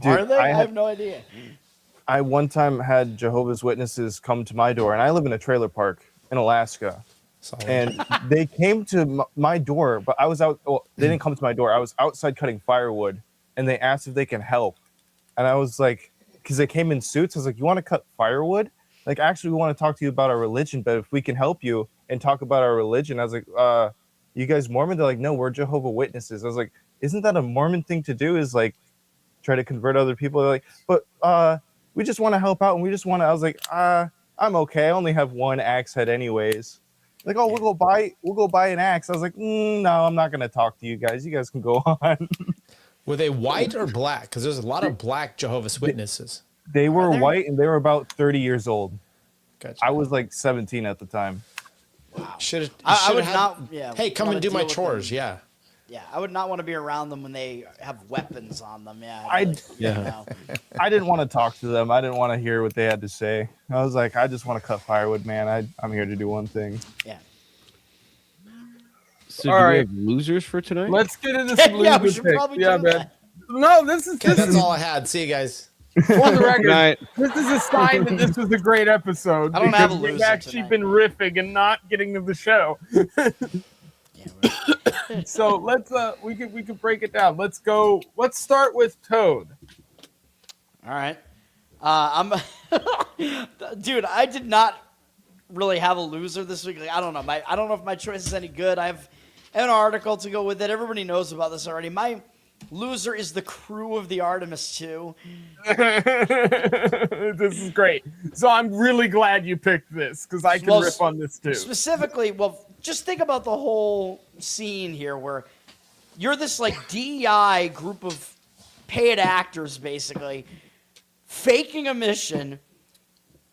Are they? I I have no idea. I one time had Jehovah's Witnesses come to my door, and I live in a trailer park in Alaska. Sorry. And they came to my door, but I was out. Well, they didn't come to my door. I was outside cutting firewood, and they asked if they can help. And I was like, because they came in suits. I was like, "You want to cut firewood? Like, actually, we want to talk to you about our religion, but if we can help you and talk about our religion," I was like, "You guys Mormon?" They're like, "No, we're Jehovah Witnesses." I was like, "Isn't that a Mormon thing to do? Is like try to convert other people?" They're like, "But we just want to help out, and we just want to." I was like, "I'm okay. I only have one axe head, anyways." Like, "Oh, we'll go buy an axe." I was like, "No, I'm not gonna talk to you guys. You guys can go on." Were they white or black? Because there's a lot of black Jehovah's Witnesses. They were there? white, and they were about 30 years old. Gotcha. I was like 17 at the time. Should I would not. Yeah. Hey, come wanna and do my deal with chores. them. Yeah. Yeah, I would not want to be around them when they have weapons on them. Yeah. Yeah. I didn't want to talk to them. I didn't want to hear what they had to say. I was like, I just want to cut firewood, man. I'm here to do one thing. Yeah. So All do we right. have losers for tonight? Let's get into some Yeah, we loser should picks. probably Yeah, do man. that. No, this is Okay, that's all I had. See you guys. on the record. Night. This is a sign that this was a great episode. I don't have a because we've loser actually tonight. been riffing and not getting to the show. Yeah, So let's we could break it down. Let's go. Let's start with Toad. All right. I'm, dude. I did not really have a loser this week. Like, I don't know. I don't know if my choice is any good. I have an article to go with it. Everybody knows about this already. My loser is the crew of the Artemis 2. This is great. So I'm really glad you picked this because I can Well, riff on this too. Specifically, well, just think about the whole scene here where you're this like DEI group of paid actors basically faking a mission.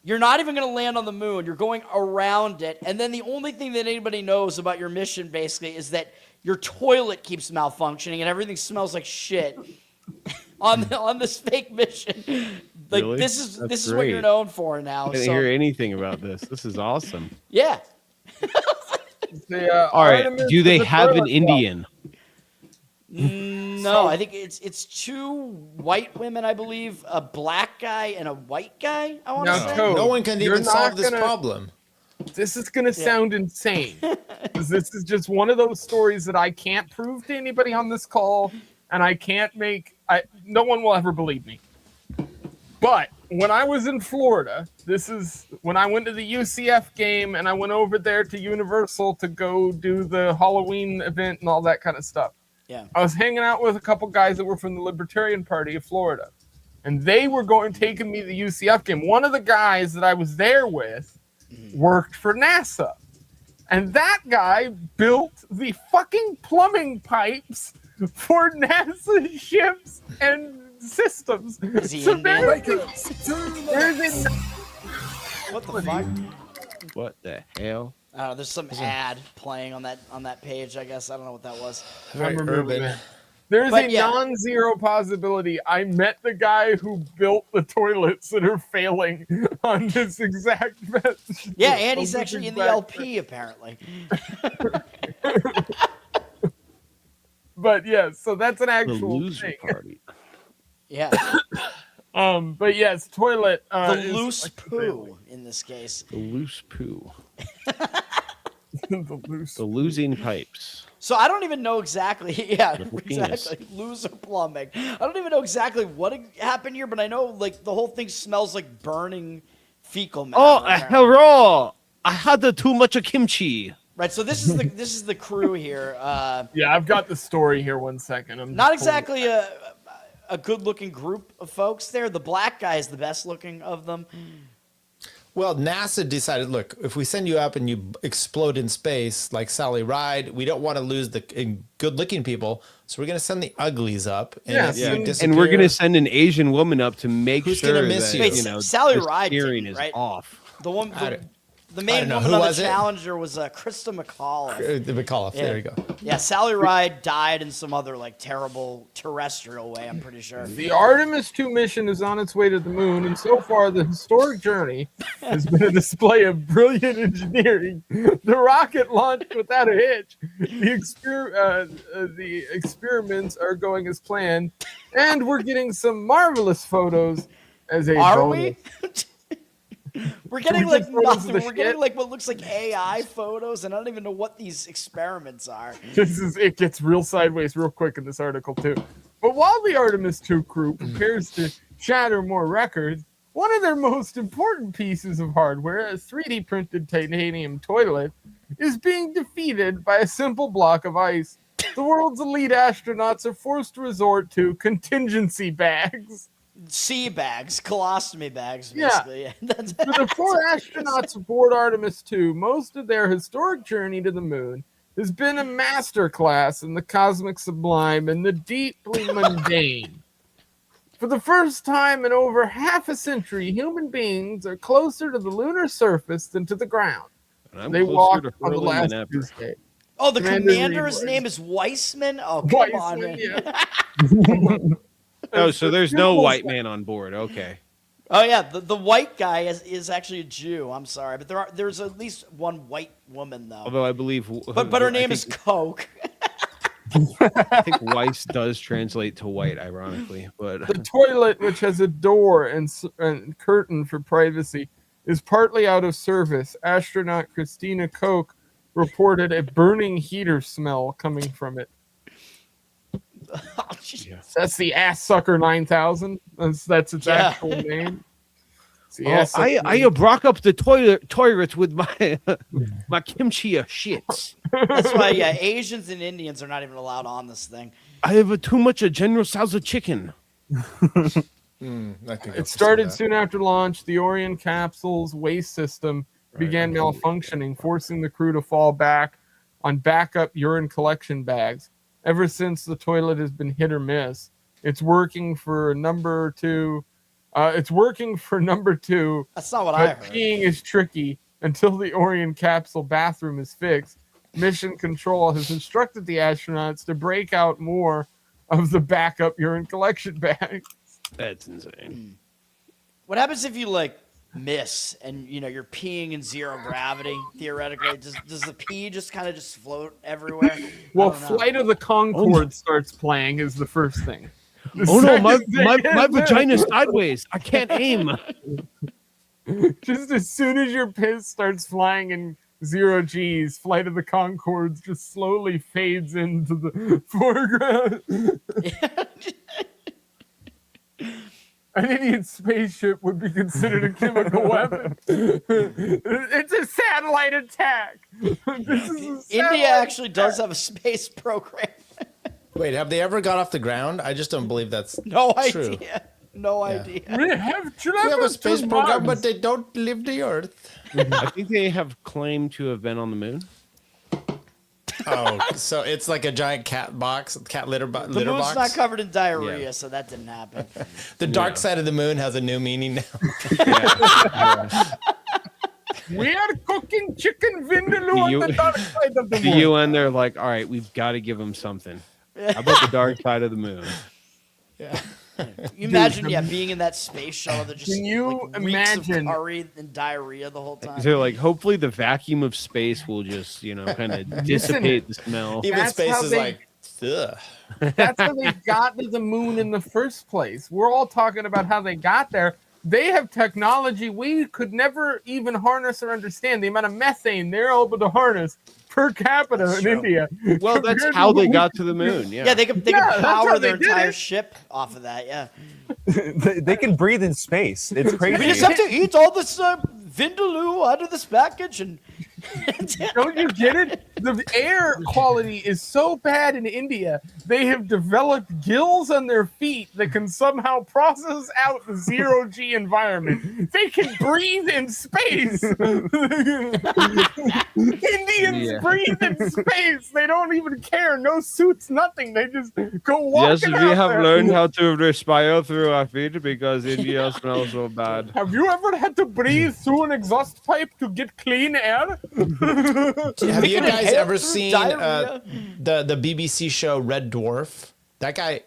You're not even going to land on the moon. You're going around it. And then the only thing that anybody knows about your mission basically is that your toilet keeps malfunctioning and everything smells like shit on this fake mission. Like Really? this is That's what you're great. known for now. I didn't So hear anything about this. This is awesome. yeah. The, All right. Artemis Do they is a have an toilet Indian? No, I think it's two white women, I believe, a black guy and a white guy. I want to Now, say. Toad, No one can you're even not solve this gonna- problem. This is going to sound insane. 'Cause this is just one of those stories that I can't prove to anybody on this call, and I can't make. No one will ever believe me. But when I was in Florida, this is when I went to the UCF game, and I went over there to Universal to go do the Halloween event and all that kind of stuff. Yeah. I was hanging out with a couple guys that were from the Libertarian Party of Florida, and they were taking me to the UCF game. One of the guys that I was there with worked for NASA, and that guy built the fucking plumbing pipes for NASA ships and systems. Is he So Indian? there's a What the fuck? What the hell? I don't know. There's some ad playing on that page. I guess I don't know what that was. Very remember urban. that. There's But a yeah. non-zero possibility. I met the guy who built the toilets that are failing on this exact message. Yeah, and he's On this actually in the exact- LP apparently. But yeah, so that's an The actual loser thing. party. Yeah, But yes, toilet. the is loose like poo in this case. The loose poo. the loose. The losing pipes. So I don't even know exactly. Yeah, penis. exactly. Loser plumbing. I don't even know exactly what happened here, but I know like the whole thing smells like burning fecal matter. Oh, apparently. hello! I had too much kimchi. Right. So this is the crew here. Yeah, I've got the story here. 1 second. I'm Not just pulling- exactly a good looking group of folks there. The black guy is the best looking of them. Well, NASA decided, look, if we send you up and you explode in space like Sally Ride, we don't want to lose the good-looking people, so we're going to send the uglies up. And Yeah, if yeah. you And disappear, And we're gonna send an Asian woman up to make Who's sure gonna miss that you? Wait, you know Sally the Ride steering didn't, is right? off. The one, I don't- the I main don't know. woman Who on the was it? Challenger was Krista McAuliffe. the McAuliffe, Yeah. there you go. Yeah, Sally Ride died in some other like terrible terrestrial way. I'm pretty sure. The Artemis 2 mission is on its way to the moon, and so far the historic journey has been a display of brilliant engineering. The rocket launched without a hitch. The experiments are going as planned, and we're getting some marvelous photos as a Are bonus. we? We're getting we like get photos of nothing. the We're getting shit? like what looks like AI photos, and I don't even know what these experiments are. It gets real sideways real quick in this article too. But while the Artemis 2 crew prepares to shatter more records, one of their most important pieces of hardware, a 3D printed titanium toilet, is being defeated by a simple block of ice. The world's elite astronauts are forced to resort to contingency bags. Sea bags, colostomy bags, Yeah. basically. Yeah. That's, For the 4 astronauts aboard Artemis 2, most of their historic journey to the moon has been a masterclass in the cosmic sublime and the deeply mundane. For the first time in over half a century, human beings are closer to the lunar surface than to the ground. And I'm They closer walked to on the hurling last than ever. Tuesday. oh, the Commander commander's Reed name was- is Weissman. Oh, come on, man. Yeah. Oh, so there's no Pupils- white man on board. Okay. Oh yeah, the white guy is actually a Jew. I'm sorry, but there's at least one white woman though. Although I believe, But her name is Coke. I think Weiss does translate to white, ironically. But The toilet, which has a door and curtain for privacy, is partly out of service. Astronaut Christina Koch reported a burning heater smell coming from it. Oh, jeez. That's the Ass Sucker 9000. That's its Yeah. actual name. It's the oh, Ass Sucker I broke up the toilet with my my kimchi shits. That's why, yeah, Asians and Indians are not even allowed on this thing. I have too much General Tso's chicken. It started soon after launch. The Orion capsule's waste system began malfunctioning, forcing the crew to fall back on backup urine collection bags. Ever since, the toilet has been hit or miss. It's working for number two. That's not what I But heard. peeing is tricky until the Orion capsule bathroom is fixed. Mission Control has instructed the astronauts to break out more of the backup urine collection bags. That's insane. What happens if you like miss and you're peeing in zero gravity? Theoretically, does the pee just kind of just float everywhere? I Well, don't know. Flight of the Concorde starts playing is the first thing. The Oh no, my second thing is- vagina's sideways. I can't aim. Just as soon as your piss starts flying in 0 G's, Flight of the Concords just slowly fades into the foreground. An Indian spaceship would be considered a chemical weapon. It's a satellite attack. This is a India satellite actually does have a space program. Wait, have they ever got off the ground? I just don't believe that's No true. idea. No idea. We have We have a space to program, Mars. but they don't leave the Earth. I think they have claimed to have been on the moon. Oh, so it's like a giant cat litter, The litter moon's box? not covered in diarrhea, Yeah. so that didn't happen. The dark side of the moon has a new meaning now. We are cooking chicken vindaloo on You- the dark side of the The moon. UN, they're like, all right, we've got to give them something. How about the dark side of the moon? You imagine, being in that space shuttle that just Can you like, reeks imagine- of curry and diarrhea the whole time. They're like, hopefully the vacuum of space will just, kind of dissipate the smell. Even That's space how is they- like, ugh. That's how they got to the moon in the first place. We're all talking about how they got there. They have technology we could never even harness or understand. The amount of methane they're able to harness per capita That's in true. India. Well, that's compared how to they what got to the moon. Yeah. Yeah, they could Yeah, that's power how their they did entire it. ship off of that. Yeah. They can breathe in space. It's We crazy. just have to eat all this vindaloo out of this package and. Don't you get it? The air quality is so bad in India. They have developed gills on their feet that can somehow process out the zero G environment. They can breathe in space. Indians Yeah. breathe in space. They don't even care. No suits, nothing. They just go walking Yes, we out have there. learned how to respire through our feet because India smells so bad. Have you ever had to breathe through an exhaust pipe to get clean air? Have you can guys inhale ever through seen diarrhea. the BBC show Red Dwarf? That guy,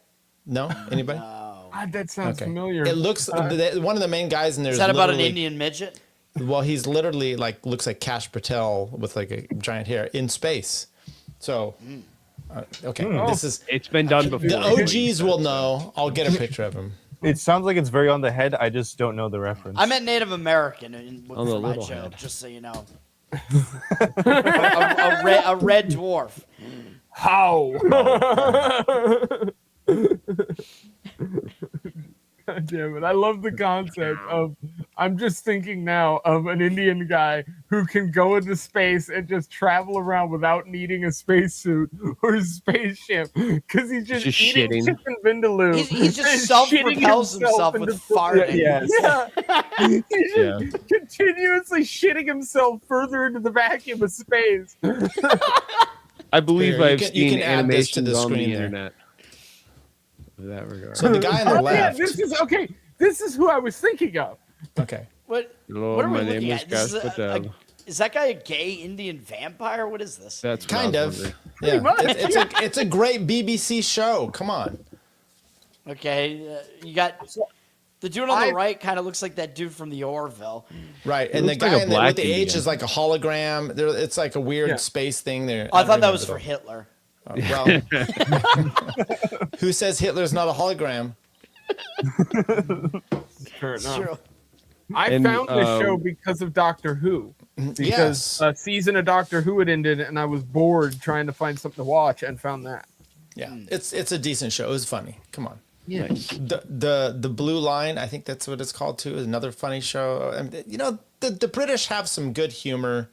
no? Anybody? God, that sounds Okay. familiar. It looks one of the main guys in there Is is that about an literally- Indian midget? Well, he's literally like looks like Kash Patel with like a giant hair in space. So, okay, this is It's been done before. the OGs will know. I'll get a picture of him. It sounds like it's very on the head. I just don't know the reference. I meant Native American On the for my little joke, head. just so you know. a red dwarf. How? God damn it. I love the concept of, I'm just thinking now of an Indian guy who can go into space and just travel around without needing a spacesuit or a spaceship because he's just eating shitting. chicken vindaloo. He just and self-propels shitting himself with into- farting. Yes. Yeah. He's just continuously shitting himself further into the vacuum of space. I believe Here, you I've can- you seen can add this to animations the on the screen there. internet. In that regard. So the guy on the Oh, yeah, left. this is okay. This is who I was thinking of. Okay. What? Hello, What are we my looking name is at? This Kash is, Patel. is that guy a gay Indian vampire? What is this? That's what Kind I was of. wondering. Yeah. It's a great BBC show. Come on. Okay, you got the dude on the right. Kind of looks like that dude from the Orville. Right. And the looks like guy a in the, black with the H Indian. is like a hologram. There, it's like a weird Yeah. space thing there. Oh, I don't thought that was remember for Hitler. Well, who says Hitler's not a hologram? Fair It's enough. true. I And, found this show because of Doctor Who. Because Yes. a season of Doctor Who had ended, and I was bored trying to find something to watch, and found that. Yeah. It's a decent show. It was funny. Come on. Nice. The Blue Line, I think that's what it's called too, is another funny show. I mean, you know, the British have some good humor.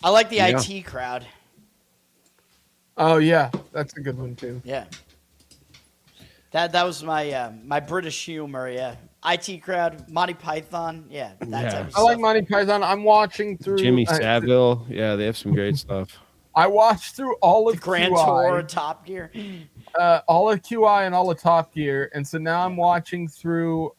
I like the Yeah. IT crowd. Oh yeah, that's a good one too. Yeah. That was my my British humor. Yeah. IT crowd, Monty Python. Yeah. That Yeah. type of I like stuff. Monty Python. I'm watching through Jimmy Savile. Yeah, they have some great stuff. I watched through all of The Grand QI, Tour, Top Gear. all of QI and all of Top Gear, and so now I'm watching through.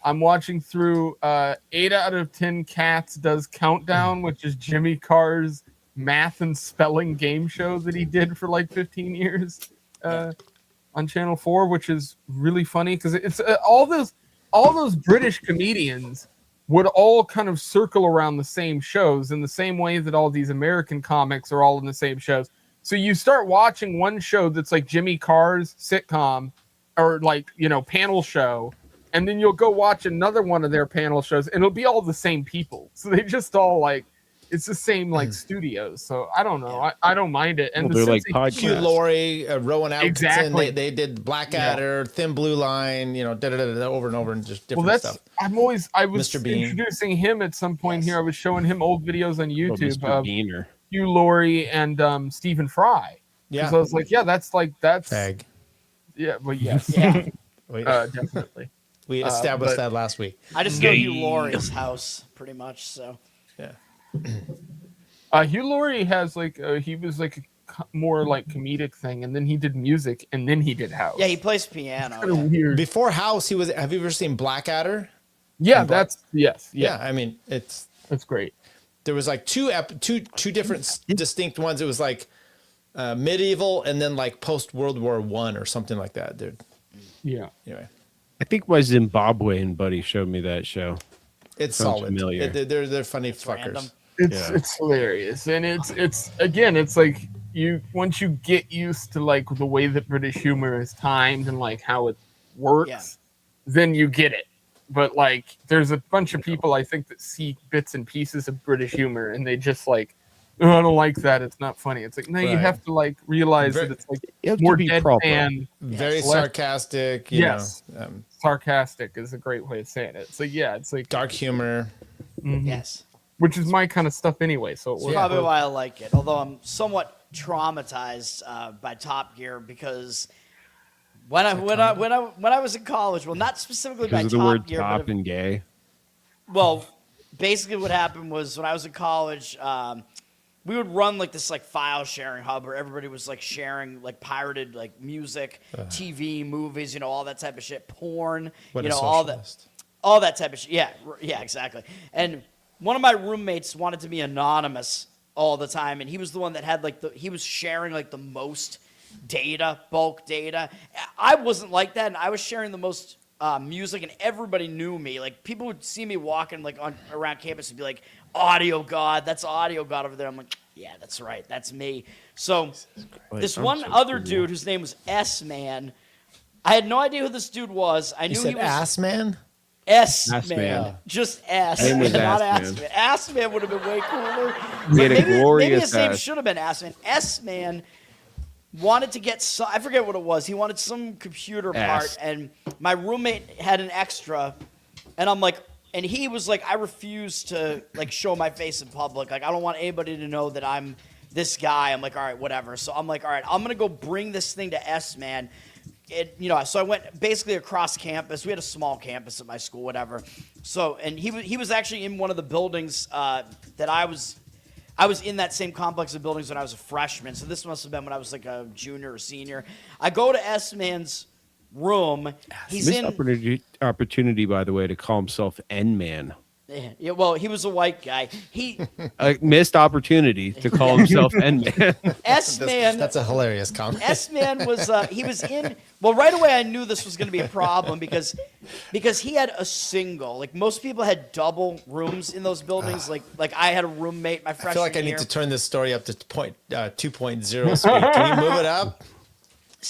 I'm watching through 8 out of 10 Cats Does Countdown, which is Jimmy Carr's math and spelling game show that he did for like 15 years on Channel 4, which is really funny because it's all those British comedians would all kind of circle around the same shows in the same way that all these American comics are all in the same shows. So you start watching one show that's like Jimmy Carr's sitcom or like, you know, panel show, and then you'll go watch another one of their panel shows and it'll be all the same people. So they just all like, it's the same like studios. So I don't know. I don't mind it. And Well, they're like sense of- Hugh podcasts. Laurie, Rowan Atkinson, Exactly. they did Blackadder, Thin Blue Line, you know, over and over and just different Well, that's stuff. I was Mr. Bean. introducing him at some point here. I was showing him old videos on Oh, YouTube Mr. of Beaner. Hugh Laurie and Stephen Fry. Yeah. So I was like, yeah, that's Fag. yeah, well, yes, Yeah. definitely. We established but- that last week. I just know Hugh Laurie's house, pretty much. So Yeah. Hugh Laurie has like he was like a more like comedic thing, and then he did music, and then he did house. yeah, he plays piano. kind of yeah. weird. Before House, he was. Have you ever seen Blackadder? Yeah, Black- that's yes, Yeah. yeah, I mean, it's that's great. there was like two different distinct ones. It was like medieval and then like post World War I or something like that, dude. Yeah, Anyway, I think my Zimbabwean buddy showed me that show. it's Sounds solid. familiar. They're funny fuckers. random. it's hilarious, and it's again, it's like once you get used to like the way that British humor is timed and like how it works, Yeah. then you get it. But like, there's a bunch of people I think that see bits and pieces of British humor, and they just like "Oh, I don't like that. It's not funny." It's like, no, you Right. have to like realize Ver- that it's like You have to more be proper. deadpan. Very Yes. sarcastic. You Yes. know, Sarcastic is a great way of saying it. So yeah, it's like dark humor. Yes. which is my kind of stuff anyway. So it works. Probably why I like it. Although I'm somewhat traumatized by Top Gear because when I was in college, well, not specifically by Because of the Top word Gear, top but and gay. well, basically what happened was when I was in college, we would run like this like file sharing hub where everybody was like sharing like pirated like music, TV, movies, you know, all that type of shit, porn, What you a know, socialist. all that type of shit. Yeah, yeah, exactly. And one of my roommates wanted to be anonymous all the time, and he was the one that had like he was sharing like the most data, bulk data. I wasn't like that, and I was sharing the most music, and everybody knew me. Like people would see me walking like around campus and be like, "Audio God, that's Audio God over there." I'm like, "Yeah, that's right, that's me." So this I'm one so other cool. dude whose name was S Man. I had no idea who this dude was. I You knew said he was ass man? S Ass Man. Man. Just S. Name was not Ass Ass Man. Man. Ass Man would have been way cooler. He had a Maybe glorious his name ass. should have been Ass Man. S Man wanted to get some, I forget what it was. He wanted some computer part, Ass. and my roommate had an extra, and I'm like, and he was like, I refuse to like show my face in public. Like I don't want anybody to know that I'm this guy. I'm like, all right, whatever. So I'm like, all right, I'm gonna go bring this thing to S Man. So I went basically across campus. We had a small campus at my school, whatever. So, and he was actually in one of the buildings that I was in that same complex of buildings when I was a freshman. So this must have been when I was like a junior or senior. I go to S Man's room. He's Missed in. opportunity, by the way, to call himself N Man. Yeah, well, he was a white guy. He A missed opportunity to call himself N Man. S Man. That's a hilarious comment. S Man was he was in. Well, right away I knew this was going to be a problem because he had a single. Like most people had double rooms in those buildings. Like I had a roommate my freshman I feel like I year. need to turn this story up to 2.0 speed. Can you move it up?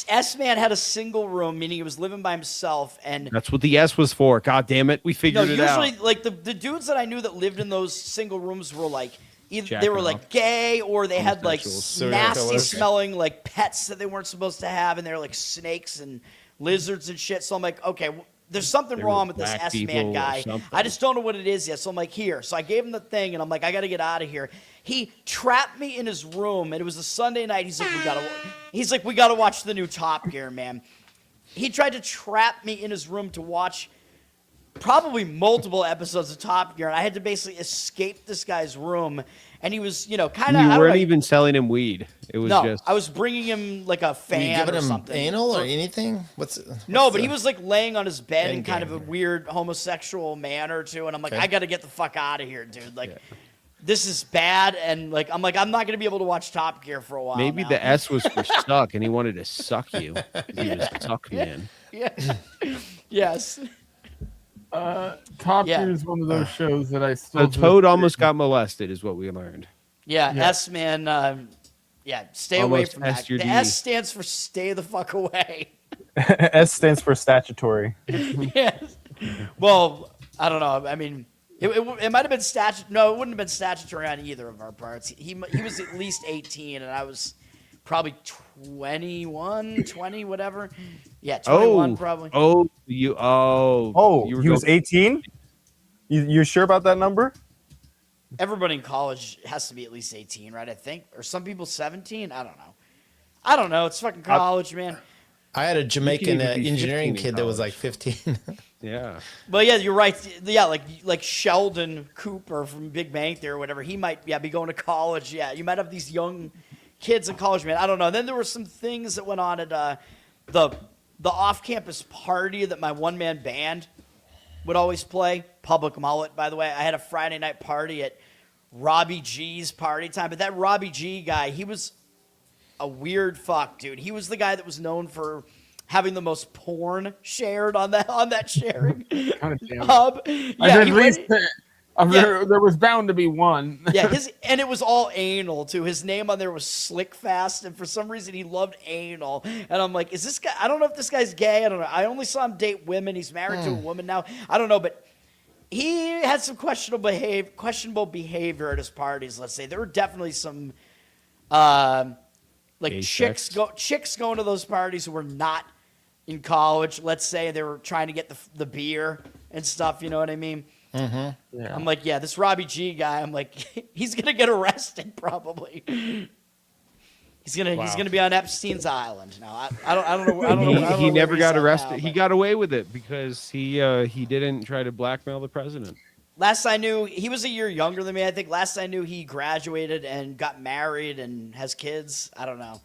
S Man had a single room, meaning he was living by himself, and That's what the S was for. God damn it, we figured it usually out. like the dudes that I knew that lived in those single rooms were like either they were Jacking like off. gay or they had like Homosexuals. Serial nasty killers. smelling like pets that they weren't supposed to have, and they're like snakes and lizards and shit. So I'm like, okay, there's something They were wrong with this black S people Man or guy. something. I just don't know what it is yet. So I'm like, here. So I gave him the thing, and I'm like, I got to get out of here. He trapped me in his room, and it was a Sunday night. He's like, we gotta watch the new Top Gear, man. He tried to trap me in his room to watch probably multiple episodes of Top Gear, and I had to basically escape this guy's room. And he was, kind of. You weren't even selling him weed. It was No, just. I was bringing him like a Were you fan giving or him something. anal or anything? What's No, but the- he was like laying on his bed in End kind of a game. weird homosexual manner too, and I'm like, Okay. I got to get the fuck out of here, dude. Like, this is bad, and like, I'm not gonna be able to watch Top Gear for a while. Maybe now. the S was for suck, and he wanted to suck you. He was suck man. Yeah. Yes. Top Yeah. Gear is one of those shows that I still. So just- Toad almost got molested, is what we learned. Yeah. Yeah. S Man. Stay away Almost from that. S'd. The S stands for stay the fuck away. S stands for statutory. Yes. Well, I don't know. I mean, it might have been No, it wouldn't have been statutory on either of our parts. He was at least 18, and I was probably 21, 20, whatever. Yeah, 21 probably. Oh, you he were was 18? You sure about that number? Everybody in college has to be at least 18, right? I think, or some people 17. I don't know. It's fucking college, man. I had a Jamaican even be engineering 15 in kid that was college. like 15. Yeah. But yeah, you're right. Yeah, like Sheldon Cooper from Big Bang Theory or whatever. He might be going to college. Yeah, you might have these young kids in college, man. I don't know. And then there were some things that went on at the off-campus party that my one-man band would always play. Public Mullet, by the way. I had a Friday night party at Robbie G's party time. But that Robbie G guy, he was a weird fuck, dude. He was the guy that was known for having the most porn shared on that sharing God damn it. hub. I Yeah, at he least went- there was bound to be one. yeah, and it was all anal too. His name on there was Slick Fast, and for some reason he loved anal. And I'm like, is this guy? I don't know if this guy's gay. I don't know. I only saw him date women. He's married to a woman now. I don't know, but he had some questionable behavior at his parties. Let's say there were definitely some like Gay chicks sex. chicks going to those parties who were not in college. Let's say they were trying to get the beer and stuff. You know what I mean? Yeah. I'm like, yeah, this Robbie G guy. I'm like, he's gonna get arrested probably. He's gonna be on Epstein's island now. I don't know. I don't know. I don't He know never where he's got at arrested. now, He but got away with it because he didn't try to blackmail the president. last I knew, he was a year younger than me. I think last I knew, he graduated and got married and has kids. I don't know.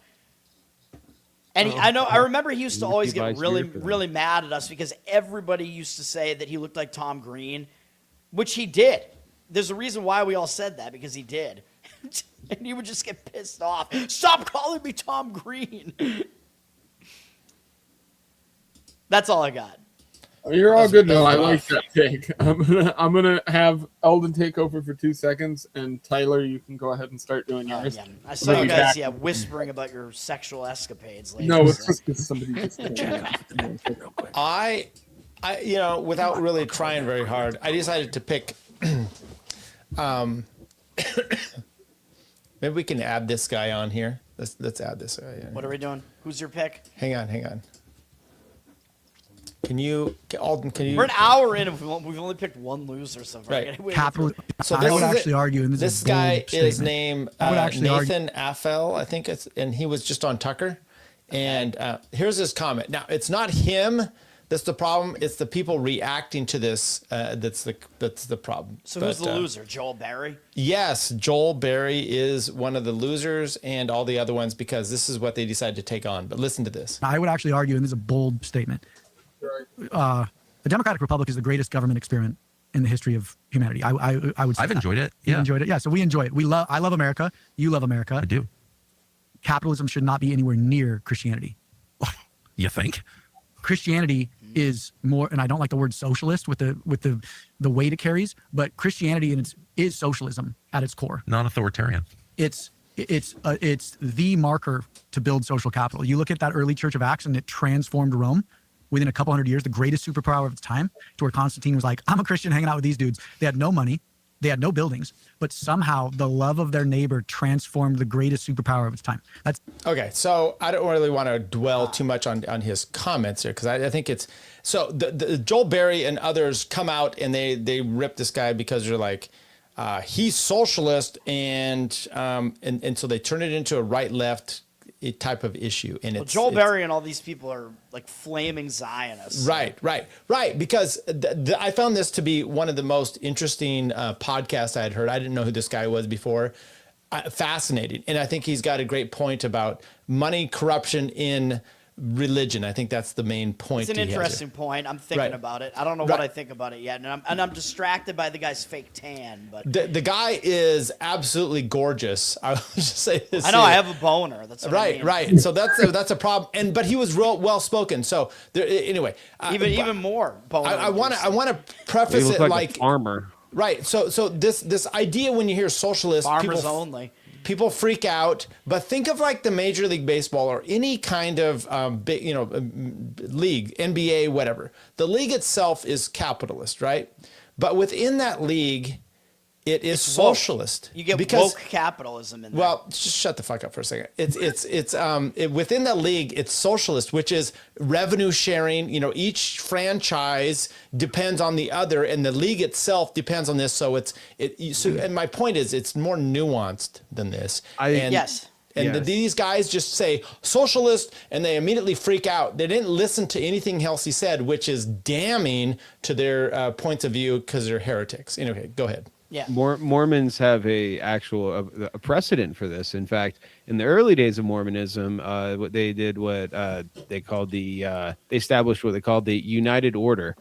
And I remember he used to always get buys really, beer for them. really mad at us because everybody used to say that he looked like Tom Green, which he did. There's a reason why we all said that, because he did. And he would just get pissed off. Stop calling me Tom Green. That's all I got. You're all good though. I that's like that take. I'm gonna have Eldon take over for 2 seconds, and Tyler, you can go ahead and start doing yours. Yeah. I saw you Maybe guys, back. whispering about your sexual escapades later. No, it's just because somebody just. I, without really trying very hard, I decided to pick. Maybe we can add this guy on here. Let's add this guy. What are we doing? Who's your pick? Hang on. Alden? Can you? We're an hour in, and we've only picked one loser so far. Right. I gotta wait Capital. So I this would is actually argue, and This is a bold guy is statement. named I would actually Nathan Affel, I think and he was just on Tucker. And here's his comment. Now, it's not him that's the problem. It's the people reacting to this. That's the problem. So who's the loser? Joel Berry? Yes, Joel Berry is one of the losers, and all the other ones, because this is what they decided to take on. But listen to this. I would actually argue, and this is a bold statement. The Democratic Republic is the greatest government experiment in the history of humanity. I would say I've that. enjoyed it. You've Yeah, enjoyed it. Yeah, so we enjoy it. I love America. You love America. I do. Capitalism should not be anywhere near Christianity. You think? Christianity is more, and I don't like the word socialist with the weight it carries, but Christianity is socialism at its core. Non-authoritarian. It's the marker to build social capital. You look at that early Church of Acts, and it transformed Rome within a couple hundred years, the greatest superpower of its time, to where Constantine was like, I'm a Christian hanging out with these dudes. They had no money. They had no buildings, but somehow the love of their neighbor transformed the greatest superpower of its time. That's Okay, so I don't really want to dwell too much on his comments here, because I think it's so the Joel Berry and others come out and they rip this guy because they're like he's socialist and so they turn it into a right left type of issue. And Well, it's Joel Berry and all these people are like flaming Zionists. Right. Because I found this to be one of the most interesting podcasts I had heard. I didn't know who this guy was before. Fascinating. And I think he's got a great point about money, corruption in religion. I think that's the main point. It's an he has here. interesting point. I'm thinking Right. about it. I don't know what I think about it yet, and I'm distracted by the guy's fake tan. But The guy is absolutely gorgeous. I would just say this. I know I have a boner. That's what I mean. Right. So that's a problem. But he was real well spoken. So there, anyway, Even more boner. I want to He preface looked it like a farmer. right. So this idea, when you hear socialist, farmers only. people freak out. But think of like the Major League Baseball or any kind of league, NBA, whatever. The league itself is capitalist, right? But within that league, it is It's woke. socialist. You get because woke capitalism in there. well, just shut the fuck up for a second. It's within the league, it's socialist, which is revenue sharing. You know, each franchise depends on the other, and the league itself depends on this. So and my point is, it's more nuanced than this. Yes. And Yes. these guys just say socialist, and they immediately freak out. They didn't listen to anything else he said, which is damning to their points of view because they're heretics. Anyway, go ahead. Yeah. Mormons have a precedent for this. In fact, in the early days of Mormonism, what they did, they called they established what they called the United Order,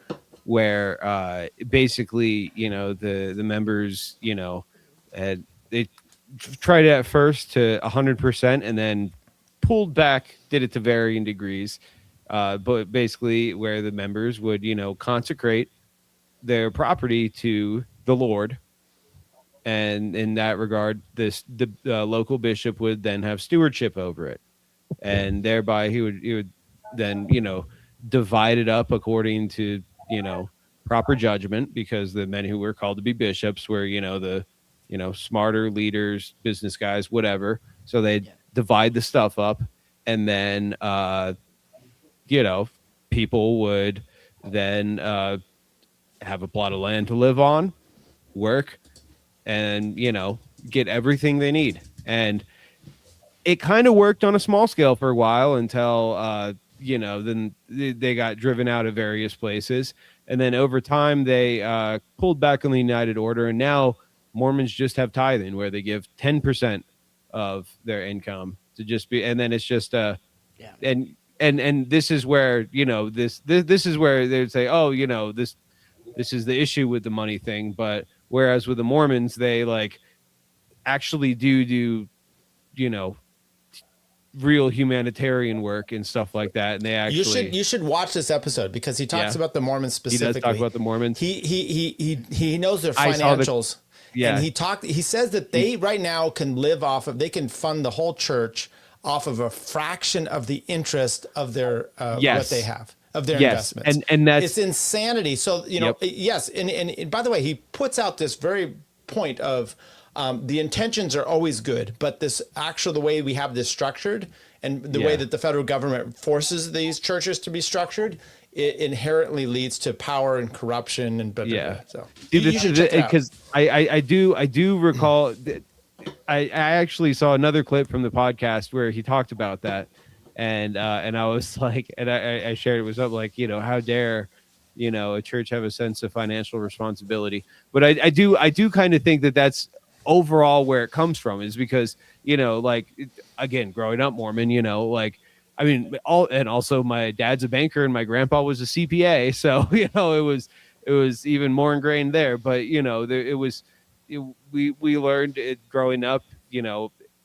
where basically, the members, they tried it at first to 100% and then pulled back, did it to varying degrees, but basically where the members would, consecrate their property to the Lord. And in that regard, the local bishop would then have stewardship over it, and thereby he would then divide it up according to proper judgment, because the men who were called to be bishops were, the smarter leaders, business guys, whatever. So they divide the stuff up, and then people would then have a plot of land to live on, work, and get everything they need. And it kind of worked on a small scale for a while until then they got driven out of various places, and then over time they pulled back on the United Order, and now Mormons just have tithing, where they give 10% of their income to just be, and then it's just and this is where this is where they'd say, oh, this is the issue with the money thing. But whereas with the Mormons, they like actually do real humanitarian work and stuff like that, and they actually you should watch this episode, because he talks about the Mormons specifically. He does talk about the Mormons. He knows their financials. And he says that they right now can live off of, they can fund the whole church off of a fraction of the interest of their what they have, of their investments. And that's, it's insanity. So yes, and by the way, he puts out this very point of the intentions are always good, but this actual, the way we have this structured, and the way that the federal government forces these churches to be structued, it inherently leads to power and corruption and blah, blah, blah. So because I do recall that I actually saw another clip from the podcast where he talked about that, and I was like, and I shared it was up like, how dare a church have a sense of financial responsibility. But I do kind of think that that's overall where it comes from, is because again, growing up Mormon, and also my dad's a banker and my grandpa was a CPA, so it was even more ingrained there. But we learned it growing up,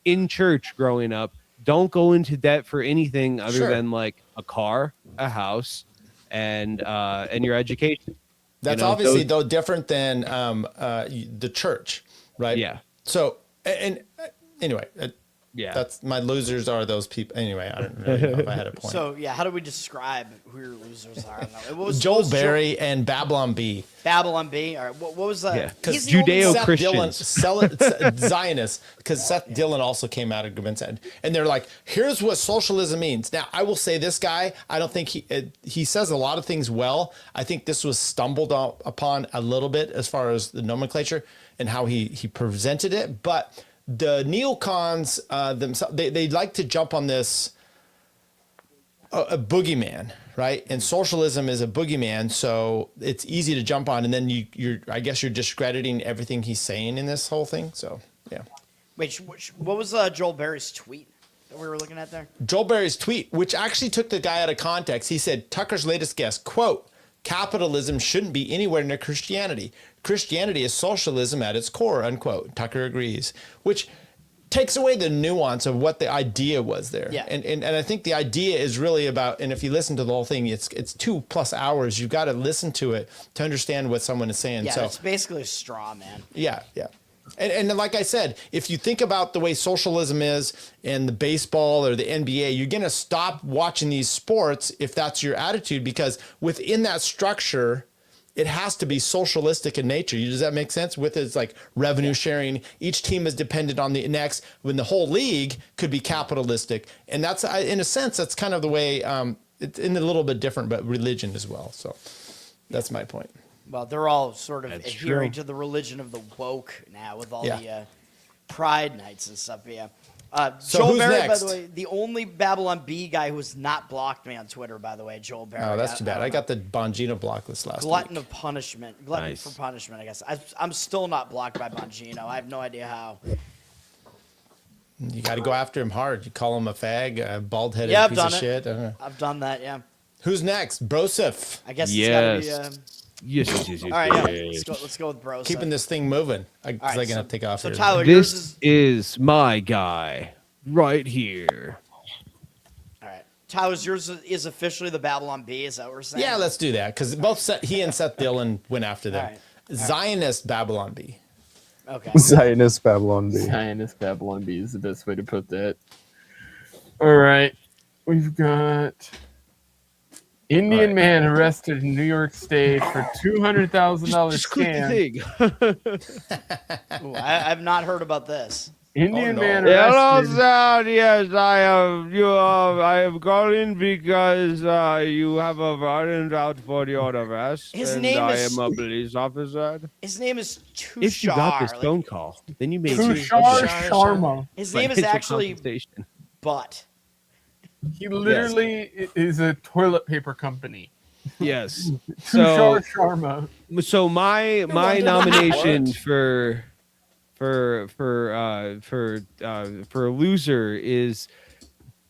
in church growing up, don't go into debt for anything other than like a car, a house, and your education. That's obviously though different than the church, right? Yeah. So anyway. That's my losers are those people. Anyway, I don't really know if I had a point. So how do we describe who your losers are? What was Joel Berry and Babylon B. Babylon B. All right. What was that? Yeah, because Judeo-Christians, Zionists. Because Seth Dillon also came out of Goodman said, and they're like, here's what socialism means. Now, I will say this guy, I don't think he says a lot of things well. I think this was stumbled upon a little bit as far as the nomenclature and how he presented it, but the neocons themselves, they like to jump on this a boogeyman, right? And socialism is a boogeyman, so it's easy to jump on. And then you're I guess you're discrediting everything he's saying in this whole thing. So yeah. Wait, what was Joel Berry's tweet that we were looking at there? Joel Berry's tweet, which actually took the guy out of context. He said Tucker's latest guest, quote, "Capitalism shouldn't be anywhere near Christianity. Christianity is socialism at its core," unquote. Tucker agrees, which takes away the nuance of what the idea was there. Yeah. And I think the idea is really about, and if you listen to the whole thing, it's 2+ hours. You've got to listen to it to understand what someone is saying. Yeah, so it's basically a straw man. Yeah. And like I said, if you think about the way socialism is in the baseball or the NBA, you're going to stop watching these sports if that's your attitude, because within that structure, it has to be socialistic in nature. Does that make sense? With its like revenue sharing, each team is dependent on the next, when the whole league could be capitalistic. And that's, in a sense, that's kind of the way, it's in a little bit different, but religion as well. So that's my point. Well, they're all sort of That's adhering true. to the religion of the woke now with all the pride nights and stuff. But yeah. So Joel who's Berry, next? by the way, the only Babylon B guy who has not blocked me on Twitter, by the way, Joel Berry. Oh, that's too bad. I got the Bongino block list last glutton week. of punishment. Glutton Nice. for punishment, I guess. I'm still not blocked by Bongino. I have no idea how. You got to go after him hard. You call him a fag, a bald-headed Yeah, I've piece done of it. shit. I don't know. I've done that, yeah. Who's next? Broseph. I guess Yes. it's got to be... yes. all right, yeah. Let's go with bros. Keeping this thing moving. Because All right, I'm going to have to take off so here. Tyler, yours This is... is my guy right here. All right. Tyler's, yours is officially the Babylon B, is that what we're saying? Yeah, let's do that. Because he and Seth Dillon went after them. All right. Zionist Babylon B. Okay. Zionist Babylon B. Zionist Babylon B is the best way to put that. All right. We've got Indian All right. man arrested in New York State for $200,000 Just click scam. the thing. Ooh, I've not heard about this. Indian no. man Hello, arrested. sir. Yes, I have. I have called in because you have a warrant out for your arrest. His and name I is- am a police officer. His name is Tushar. If you got this like, phone call, then you made Tushar Sharma. his name is financial actually compensation. Butt. He literally is a toilet paper company. Yes. Tushar Sharma. So my nomination for a loser is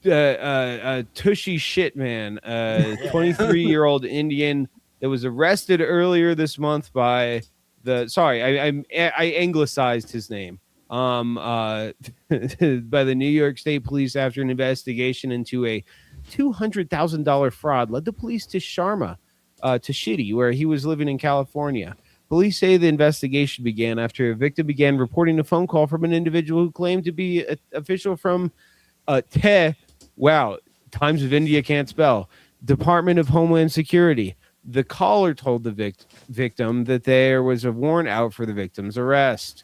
Tushy Shit Man, a 23-year-old Indian that was arrested earlier this month by the. Sorry, I anglicized his name. By the New York State Police after an investigation into a $200,000 fraud led the police to Sharma, to Shitty, where he was living in California. Police say the investigation began after a victim began reporting a phone call from an individual who claimed to be an official from wow, Times of India can't spell, Department of Homeland Security. The caller told the victim that there was a warrant out for the victim's arrest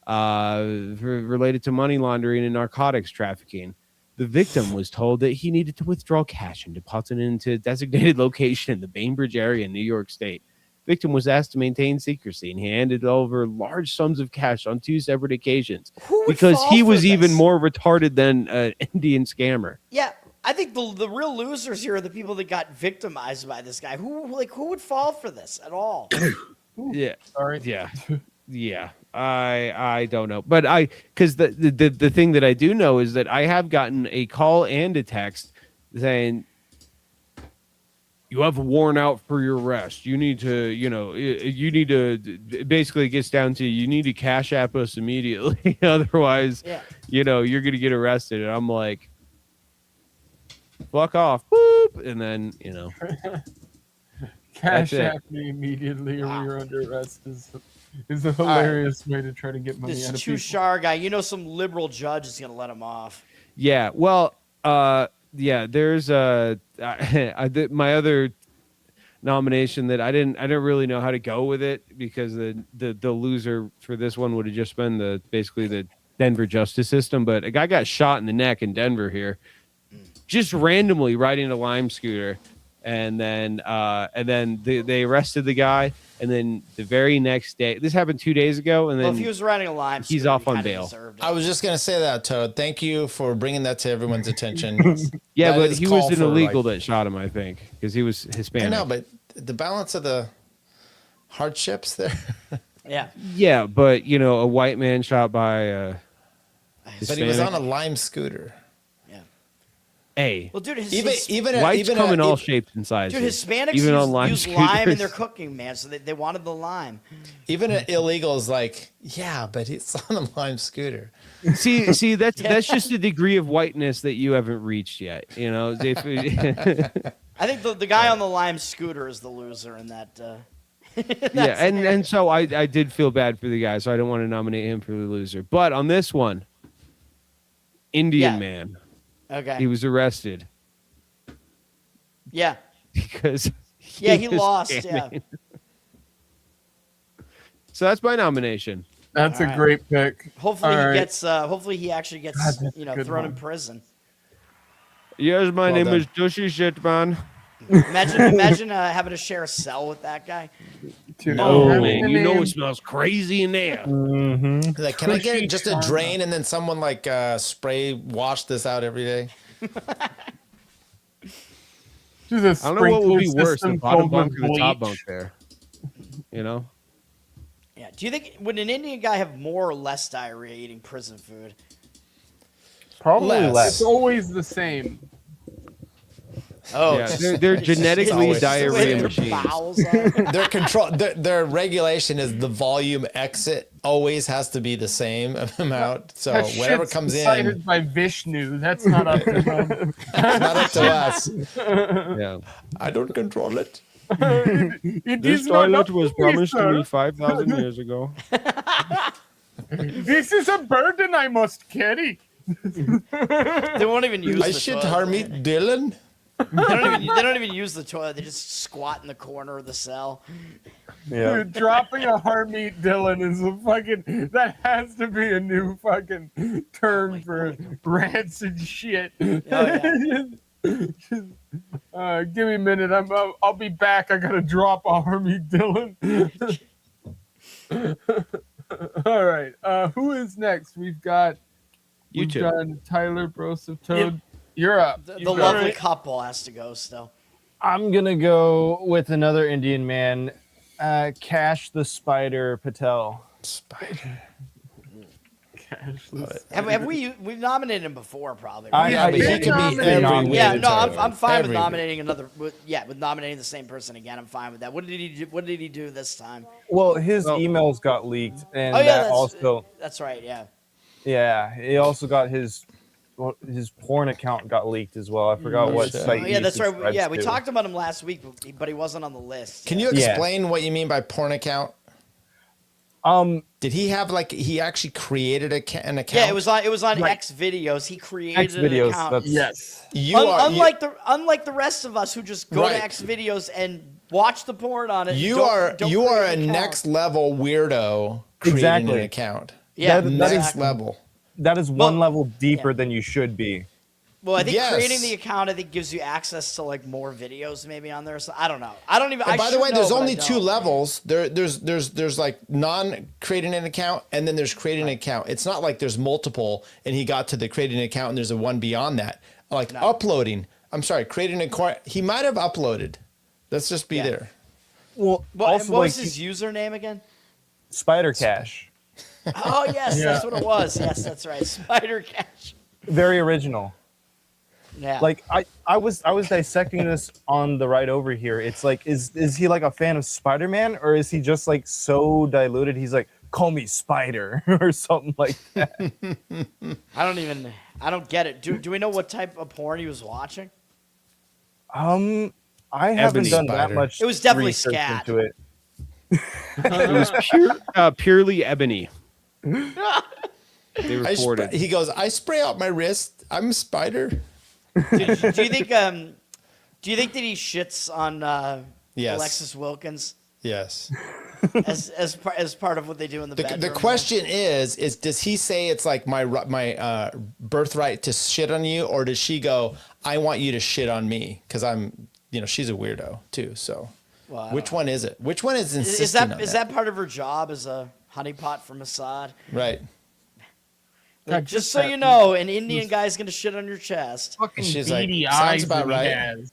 related to money laundering and narcotics trafficking. The victim was told that he needed to withdraw cash and deposit it into a designated location in the Bainbridge area in New York State. Victim was asked to maintain secrecy, and he handed over large sums of cash on 2 separate occasions Who would because fall he for was even this? more retarded than an Indian scammer. Yeah, I think the real losers here are the people that got victimized by this guy. Who would fall for this at all? Yeah, Sorry. yeah. I don't know, but because the thing that I do know is that I have gotten a call and a text saying, you have a warrant out for your arrest. You need to, basically it gets down to, you need to cash app us immediately. Otherwise, Yeah. you're going to get arrested. And I'm like, fuck off. Boop. And then, Cash That's it. app me immediately or you're under arrest is a hilarious way to try to get money This out of people. Tushar guy, some liberal judge is gonna let him off. yeah, well, there's my other nomination that I didn't really know how to go with it because the loser for this one would have just been basically the Denver justice system, but a guy got shot in the neck in Denver here, just randomly riding a Lime scooter, and then they arrested the guy, and then the very next day, this happened 2 days ago, and then Well, if he was riding a Lime, he's scooter, off he on kinda bail. deserved it. I was just gonna say that, Toad. Thank you for bringing that to everyone's attention. yeah, That but is he call was an for, illegal like- that shot him, I think, because he was I Hispanic. know, but the balance of the hardships there. Yeah, Yeah, but a white man shot by a But he was on Hispanic. a Lime scooter. Hey, well, dude, Even whites even come in all even- shapes and sizes. dude, Hispanics even on lime use lime in their scooters. cooking, man. So they wanted the lime. Even an illegal is like, yeah, but it's on a Lime scooter. See, that's just a degree of whiteness that you haven't reached yet. If, I think the guy on the Lime scooter is the loser in that. yeah, and so I did feel bad for the guy, so I don't want to nominate him for the loser. But on this one, Indian Yeah. man, Okay. he was arrested Yeah. because He was lost. scamming. Yeah. So that's my nomination. That's All a right. great pick. Hopefully All he right. gets. Hopefully he actually gets. God, that's a good thrown in one. prison. Yes, my Well name done. is Tushy Shitman. Imagine having to share a cell with that guy. Dude, Oh having man, the you know name- it smells crazy in there. Mm-hmm. Like, can I get Tushy just a Sharma. drain and then someone like spray wash this out every day? Just a I don't know what would be sprinkler worse, the system bottom filled bunk with or the top bleach. bunk there. You know? Yeah. Do you think would an Indian guy have more or less diarrhea eating prison food? Probably Less. less. It's always the same. Oh, Yeah, they're genetically always the diarrhea way their their machines. bowels are. Their control, their regulation is the volume exit always has to be the same amount. So That whatever shit's comes in, decided by Vishnu. That's not up to him. it's not up to us. Yeah. I don't control it. It This is not toilet up to was me, promised to sir. me 5,000 years ago. This is a burden I must carry. They won't even use. I the should toilet. harm it, Dylan. They don't even use the toilet. They just squat in the corner of the cell. Yeah. Dude, dropping a Harmeet Dillon is a fucking. That has to be a new fucking term for rancid shit. yeah. Give me a minute. I'll be back. I gotta drop a Harmeet Dillon. All right. Who is next? We've done Tyler Broseph Toad. You're up. The You got lovely it. couple has to go still. I'm gonna go with another Indian man, Cash the Spider Patel. Have we've nominated him before probably? Yeah, but he can be every week. Yeah, no, I'm fine with Every nominating with nominating the same person again. I'm fine with that. What did he do? What did he do this time? Well, his emails got leaked, and Oh yeah, that also, that's right. Yeah. yeah, he also got his porn account got leaked as well. I forgot what shit. site. Oh, yeah, he that's right. subscribes Yeah, we to. talked about him last week, but he wasn't on the list. Can you Yeah. explain what you mean by porn account? Did he have he actually created an account? Yeah, it was on Right. X videos. He created X videos. an account. That's, Yes. Unlike the rest of us who just go Right. to X videos and watch the porn on it. You are don't a create an account. next level weirdo creating Exactly. an account. Yeah, that Next exactly. level. that is Well, one level deeper yeah. than you should be. Well, I think Yes. creating the account, I think, gives you access to more videos maybe on there. So I don't know. I don't even. And I by the should way, know, there's but I only two don't. levels. There's like non-creating an account, and then there's creating an account. It's not like there's multiple, and he got to the creating an account, and there's a one beyond that. Like uploading. I'm sorry, creating an account. He might have uploaded. Let's just be there. Well, What also was his username again? Spider Cash, Oh yes, that's what it was. Yes, that's right. Spider Cash. very original. Yeah. Like I was dissecting this on the ride over here. It's like, is he like a fan of Spider-Man, or is he just like so diluted? He's like, call me Spider or something like that. I don't get it. Do we know what type of porn he was watching? I haven't done that Spider. much. It was definitely research scat. into it. It was purely ebony. They reported. He goes, I spray out my wrist. I'm a spider. Do you think that he shits on Yes. Alexis Wilkins Yes. as part of what they do in the bedroom? The question is does he say it's like my birthright to shit on you, or does she go, I want you to shit on me because I'm, she's a weirdo too. So Well, I which don't one is it? Which one is know. insisting Is that part of her job as a honeypot for Mossad? right? Like, just so you know, an Indian guy's gonna shit on your chest. Fucking She's like, beady "Sounds eyes about that he right." has.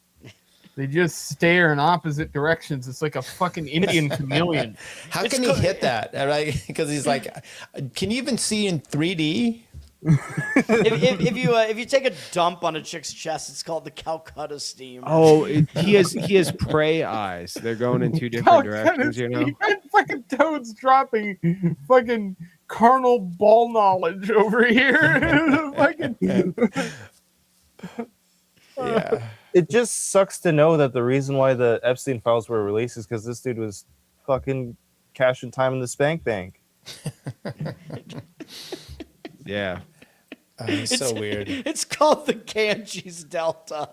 They just stare in opposite directions. It's like a fucking Indian chameleon. How can he hit that? Right? Because he's like, can you even see in 3D? If you take a dump on a chick's chest, it's called the Calcutta steam. Oh, he has prey eyes. They're going in two different directions, And fucking Toad's dropping fucking carnal ball knowledge over here. Fucking, Yeah. It just sucks to know that the reason why the Epstein files were released is because this dude was fucking cashing time in the spank bank. Yeah. It's so weird. It's called the Ganges Delta.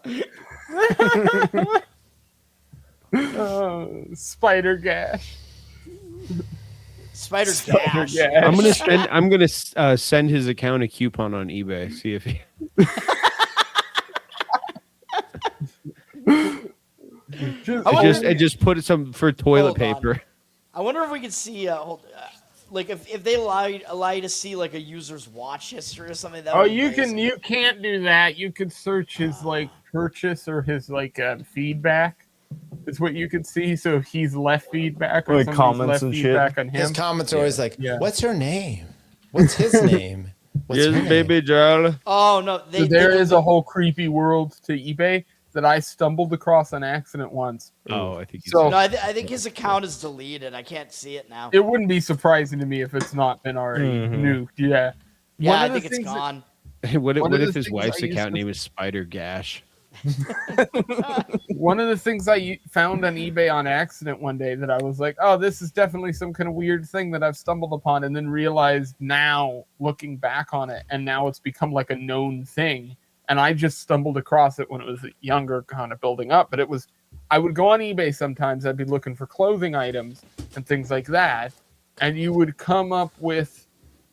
spider gash. Spider Gash. gash. I'm gonna send his account a coupon on eBay. See if he. I just put some for toilet Hold on. paper. I wonder if we could see, if they allow you to see like a user's watch history or something. That Oh, would be you amazing. can. You can't do that. You could search his purchase or his feedback. Is what you could see. So if he's left feedback or Like somebody's comments left and shit. feedback on him. His comments are always like, Yeah. what's her name? What's his name? What's her Yes, name? baby girl. Oh no, So there is a whole creepy world to eBay that I stumbled across on accident once. Oh, I think he's. So No, I think his account is deleted. I can't see it now. it wouldn't be surprising to me if it's not been already nuked. Yeah. Yeah, One I of the think it's things that- gone. what one of if the his things wife's I used account to- name is Spider Gash? One of the things I found on eBay on accident one day that I was like, oh, this is definitely some kind of weird thing that I've stumbled upon, and then realized now, looking back on it, and now it's become like a known thing, and I just stumbled across it when it was younger, kind of building up. But I would go on eBay sometimes. I'd be looking for clothing items and things like that, and you would come up with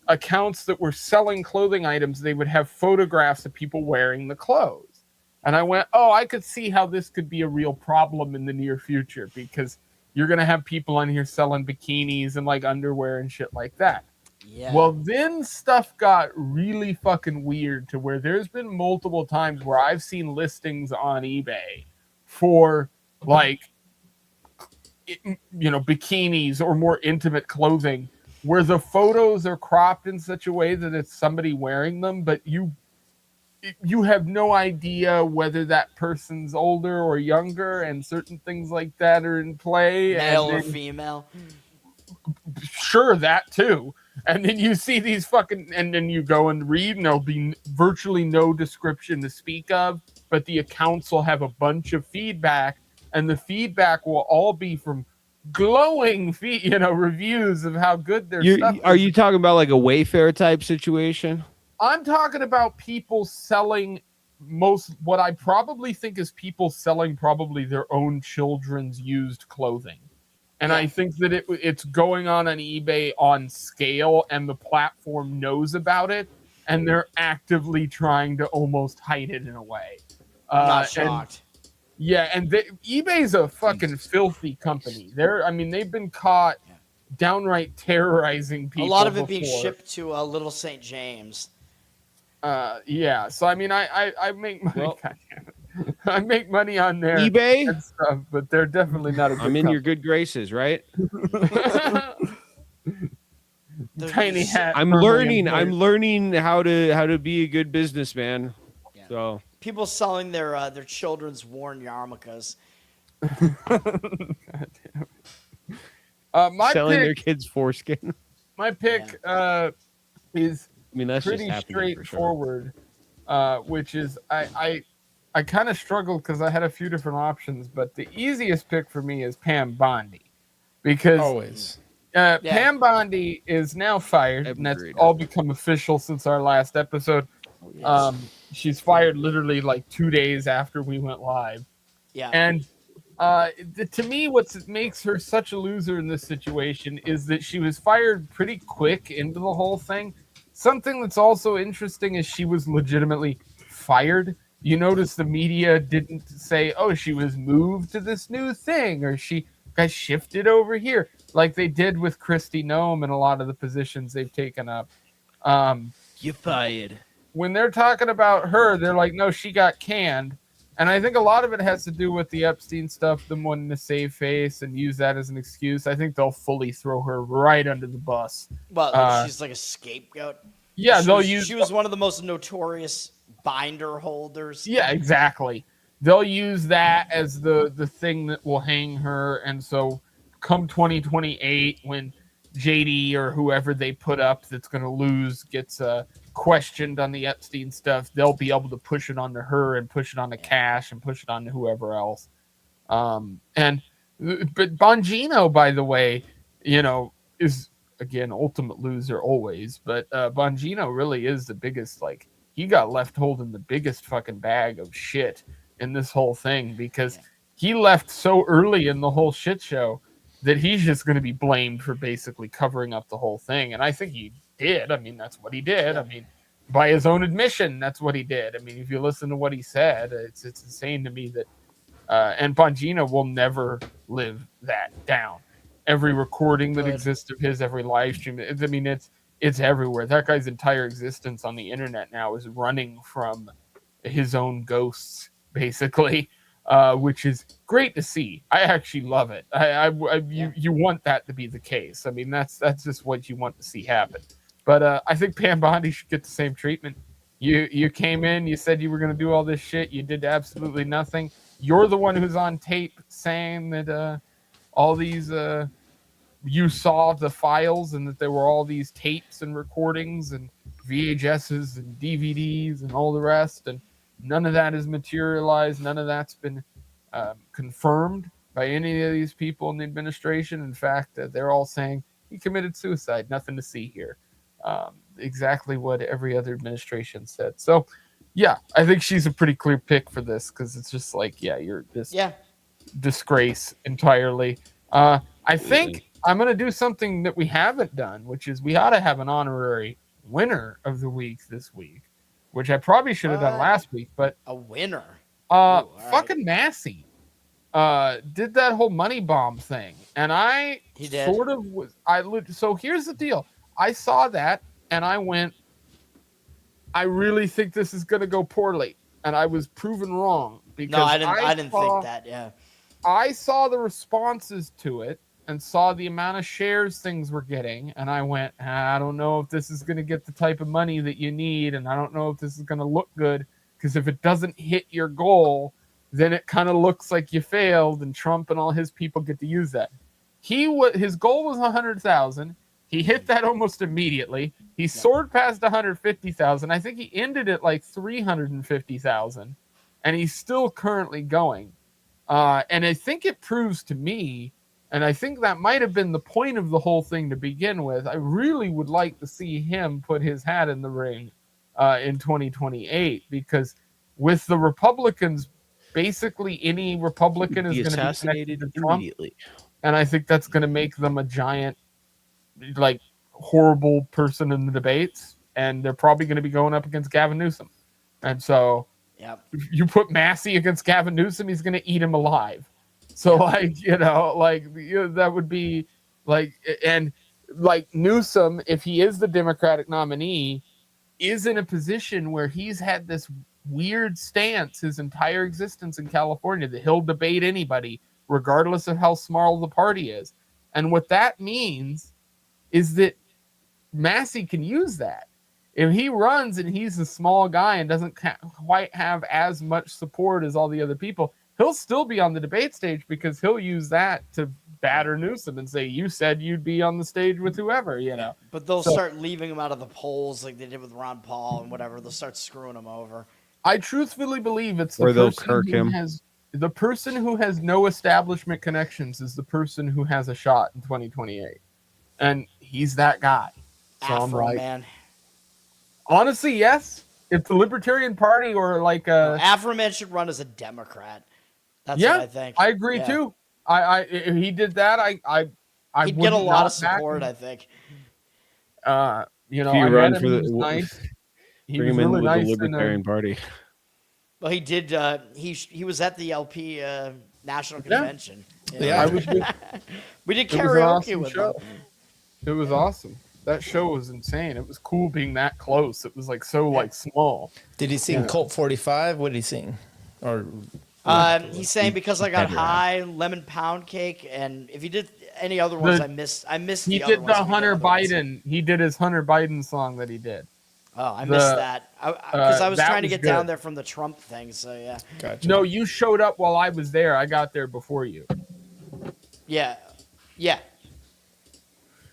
accounts that were selling clothing items. They would have photographs of people wearing the clothes, and I went, "Oh, I could see how this could be a real problem in the near future because you're gonna have people on here selling bikinis and like underwear and shit like that." Yeah. Well, then stuff got really fucking weird to where there's been multiple times where I've seen listings on eBay for like, bikinis or more intimate clothing where the photos are cropped in such a way that it's somebody wearing them, but you have no idea whether that person's older or younger, and certain things like that are in play. Male and or then, female. sure, that too. And then you see these and then you go and read, and there'll be virtually no description to speak of, but the accounts will have a bunch of feedback, and the feedback will all be from glowing reviews of how good their stuff Are is. you talking about like a Wayfair type situation? I'm talking about people selling what I probably think is people selling probably their own children's used clothing. And I think that it's going on eBay on scale, and the platform knows about it, and they're actively trying to almost hide it in a way. I'm not shocked. And eBay's a fucking filthy company. They've been caught downright terrorizing people. A lot of it being before. shipped to Little St. James. So I make money. Well, I make money on their eBay and stuff, but they're definitely not a good I'm in your good graces, right? Tiny hat. I'm learning how to be a good businessman. Yeah. So People selling their children's worn yarmulkes. selling their kids foreskin. My pick is That's pretty just happening for sure. straightforward, which is I kind of struggled because I had a few different options, but the easiest pick for me is Pam Bondi, because Always. Pam Bondi is now fired, and that's all become official since our last episode. Yes. She's fired literally like 2 days after we went live. Yeah. And to me, what makes her such a loser in this situation is that she was fired pretty quick into the whole thing. Something that's also interesting is she was legitimately fired. You notice the media didn't say, "Oh, she was moved to this new thing," or "she got shifted over here," like they did with Kristi Noem and a lot of the positions they've taken up. You fired. When they're talking about her, they're like, "No, she got canned." And I think a lot of it has to do with the Epstein stuff, them wanting to save face and use that as an excuse. I think they'll fully throw her right under the bus. Well, she's like a scapegoat. Yeah, She was one of the most notorious binder holders. Yeah, exactly. They'll use that as the thing that will hang her. And so come 2028, when JD or whoever they put up that's going to lose gets questioned on the Epstein stuff, they'll be able to push it onto her and push it onto Cash and push it onto whoever else. But Bongino, by the way, is, again, ultimate loser always. But Bongino really is the biggest, he got left holding the biggest fucking bag of shit in this whole thing, because he left so early in the whole shit show that he's just going to be blamed for basically covering up the whole thing. And I think he did. That's what he did. By his own admission, that's what he did. If you listen to what he said, it's insane to me that and Bongino will never live that down. Every recording that exists of his, every live stream, it's everywhere. That guy's entire existence on the internet now is running from his own ghosts, basically, which is great to see. I actually love it. You want that to be the case. That's just what you want to see happen. But I think Pam Bondi should get the same treatment. You came in, you said you were going to do all this shit. You did absolutely nothing. You're the one who's on tape saying that all these you saw the files and that there were all these tapes and recordings and VHSs and DVDs and all the rest, and none of that is materialized. None of that's been confirmed by any of these people in the administration. In fact, they're all saying he committed suicide. Nothing to see here. Exactly what every other administration said. So Yeah, I think she's a pretty clear pick for this because it's just like, yeah, you're this Yeah. disgrace entirely. I think I'm gonna do something that we haven't done, which is we ought to have an honorary winner of the week this week, which I probably should have done What? last week, but A winner. Ooh, all right. fucking Massey did that whole money bomb thing, and I He did. sort of was so here's the deal. I saw that and I went, I really think this is gonna go poorly, and I was proven wrong because No, I didn't saw- think that. Yeah. I saw the responses to it and saw the amount of shares things were getting, and I went, I don't know if this is going to get the type of money that you need, and I don't know if this is going to look good, because if it doesn't hit your goal, then it kind of looks like you failed, and Trump and all his people get to use that. His goal was 100,000. He hit that almost immediately. He soared past 150,000. I think he ended at like 350,000, and he's still currently going. And I think it proves to me, and I think that might have been the point of the whole thing to begin with. I really would like to see him put his hat in the ring in 2028, because with the Republicans, basically any Republican is Be going to be assassinated connected to Trump, immediately. and I think that's going to make them a giant, like, horrible person in the debates, and they're probably going to be going up against Gavin Newsom, and so. Yep. If you put Massey against Gavin Newsom, he's going to eat him alive. So, that would be like, and like Newsom, if he is the Democratic nominee, is in a position where he's had this weird stance his entire existence in California that he'll debate anybody, regardless of how small the party is. And what that means is that Massey can use that. If he runs and he's a small guy and doesn't quite have as much support as all the other people, he'll still be on the debate stage because he'll use that to batter Newsom and say, you said you'd be on the stage with whoever, you know. But they'll start leaving him out of the polls like they did with Ron Paul and whatever. They'll start screwing him over. I truthfully believe it's Or the they'll person Kirk who him. the person who has no establishment connections is the person who has a shot in 2028. And he's that guy. So I'm Afro like, man. honestly, yes. If the Libertarian Party or like Afro man should run as a Democrat. That's what I think. I agree Yeah. too. If he did that, I He'd get a would lot not of support, back I think. him. You know, If you I run met for him. the- He was nice. He Bring was him in really with nice. the Libertarian Party. Well, he did. He was at the LP National Yeah. Convention. Yeah. I was with, We did it was an karaoke awesome with show. him. It was awesome. That show was insane. It was cool being that close. It was like so like small. Did he sing Colt 45? What did he sing? Or He's saying because I got high, lemon pound cake, and if he did any other ones, I missed. He the other did ones the if he did Hunter other ones. Biden. He did his Hunter Biden song that he did. Oh, I missed that because I was that trying to was get down good. there from the Trump thing. So yeah, gotcha. No, you showed up while I was there. I got there before you. yeah.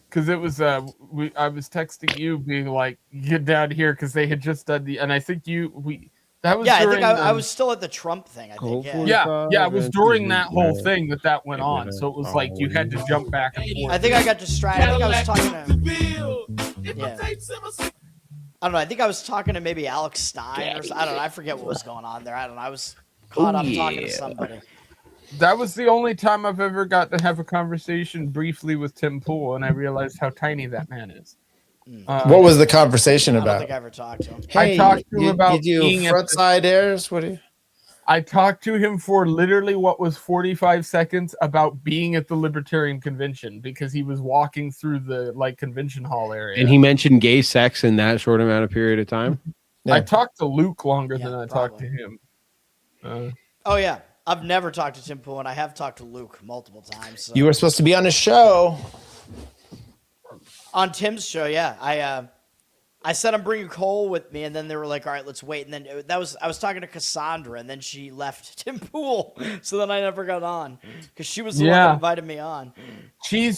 Because it was I was texting you being like, get down here, because they had just done and I think that was Yeah, I during think I was still at the Trump thing. I think. Hopefully. Yeah. yeah, it was during that whole thing that went on, so it was like you had to jump back and forth. I think I got distracted. I think I was talking to. Yeah. I don't know. I think I was talking to maybe Alex Stein or something. I don't know. I forget what was going on there. I don't know. I was caught up talking to somebody. That was the only time I've ever got to have a conversation briefly with Tim Pool, and I realized how tiny that man is. What was the conversation I don't about? think I ever talked to him. I talked to him about you being do at front side airs. What do you? I talked to him for literally what was 45 seconds about being at the Libertarian Convention, because he was walking through the convention hall area. And he mentioned gay sex in that short amount of period of time. Yeah. I talked to Luke longer Yeah, than I talked to probably. him. Oh yeah, I've never talked to Tim Pool, and I have talked to Luke multiple times. So. You were supposed to be on a show. On Tim's show, yeah. I said I'm bringing Cole with me, and then they were like, "All right, let's wait." And then I was talking to Cassandra, and then she left Tim Pool, so then I never got on because she was the one that invited me on. She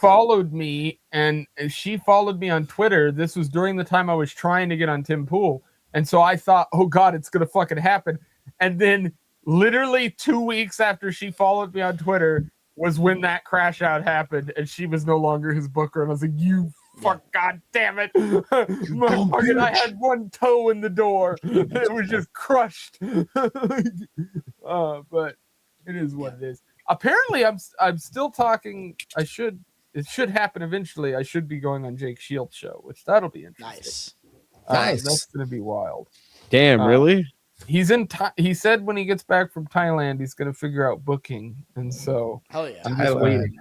followed me, and she followed me on Twitter. This was during the time I was trying to get on Tim Pool, and so I thought, "Oh God, it's gonna fucking happen." And then, literally 2 weeks after she followed me on Twitter, was when that crash out happened, and she was no longer his booker. And I was like, "You fuck, god damn it. Motherfucking, I had one toe in the door. It was just crushed. But it is what it is. Apparently, I'm still talking. It should happen eventually. I should be going on Jake Shields' show, which that'll be interesting. Nice. Nice. That's gonna be wild. Damn, really? He's in. He said when he gets back from Thailand, he's gonna figure out booking, and so Hell yeah. I'm just waiting.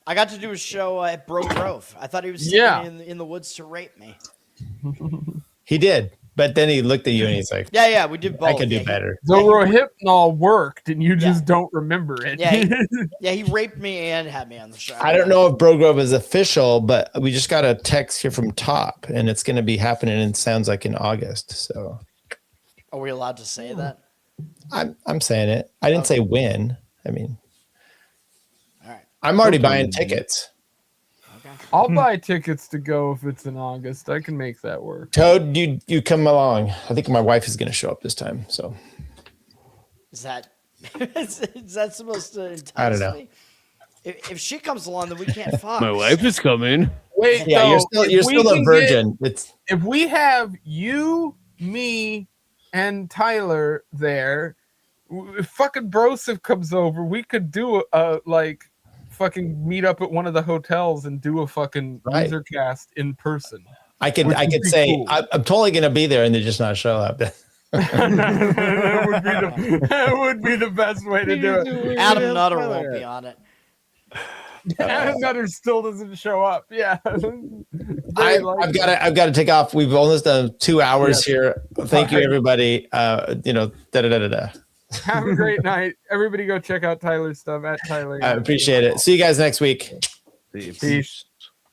I got to do a show at Bro Grove. I thought he was sitting in the woods to rape me. He did, but then he looked at you and he's like, Yeah, we did both. I could do Yeah, better. The Rohypnol worked, and you just don't remember it. He raped me and had me on the show. I don't know if Bro Grove is official, but we just got a text here from Top, and it's going to be happening. And it sounds like in August. So, Are we allowed to say that? I'm saying it. I didn't say when. I mean, All right. I'm already buying tickets. Okay. I'll buy tickets to go if it's in August. I can make that work. Toad, you come along. I think my wife is going to show up this time. So Is that is that supposed to entice I don't know. me? If she comes along, then we can't fuck. My wife is coming. Wait, yeah, though, you're still a virgin. If we have you, me, and Tyler there, if fucking Broseph comes over, we could do a fucking meet up at one of the hotels and do a fucking LoserCast in person. I could say cool. I'm totally going to be there and they just not show up. that would be the best way to do it. Adam Nutter won't be on it. Adam Nutter still doesn't show up. Yeah. I've got to take off. We've almost done 2 hours here. Thank you, everybody. Have a great night. Everybody go check out Tyler's stuff at Tyler. I appreciate it. See you guys next week. Peace.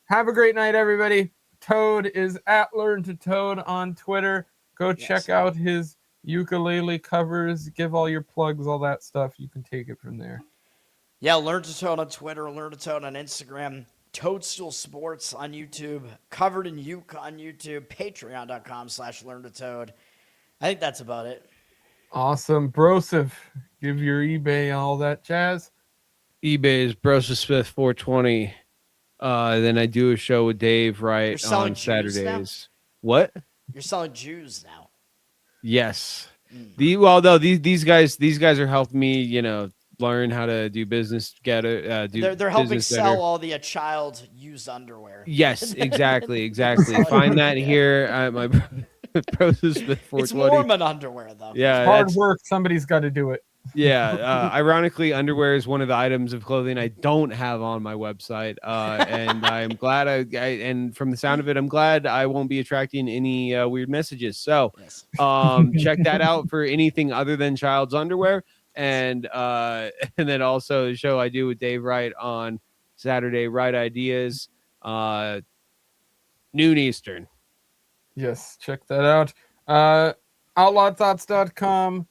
Have a great night, everybody. Toad is at Learn to Toad on Twitter. Go check out his ukulele covers. Give all your plugs, all that stuff. You can take it from there. Yeah, Learn to Toad on Twitter, Learn to Toad on Instagram, Toadstool Sports on YouTube, Covered in Uke on YouTube, patreon.com/Learn to Toad. I think that's about it. Awesome. Broseph, give your eBay, all that jazz. eBay is Broseph Smith 420. Then I do a show with Dave Wright on Jews Saturdays. What? You're selling Jews now. Yes. These guys are helping me, learn how to do business together. They're helping sell all the child used underwear. Yes, exactly. Find that here at my Broseph Smith 420. It's Mormon underwear, though. Yeah, hard work. Somebody's got to do it. Yeah. Ironically, underwear is one of the items of clothing I don't have on my website. And I'm glad and from the sound of it, I'm glad I won't be attracting any weird messages. So check that out for anything other than child's underwear. And then also the show I do with Dave Wright on Saturday, Right Ideas, noon Eastern. Yes, check that out. Outlawthoughts.com.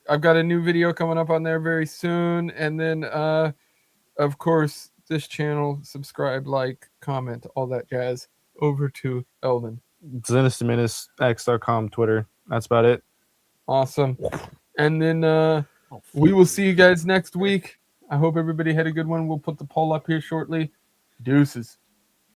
I've got a new video coming up on there very soon. And then, of course, this channel, subscribe, like, comment, all that jazz. Over to Eldon. ZennisDiminisX.com, Twitter. That's about it. Awesome. And then we will see you guys next week. I hope everybody had a good one. We'll put the poll up here shortly. Deuces.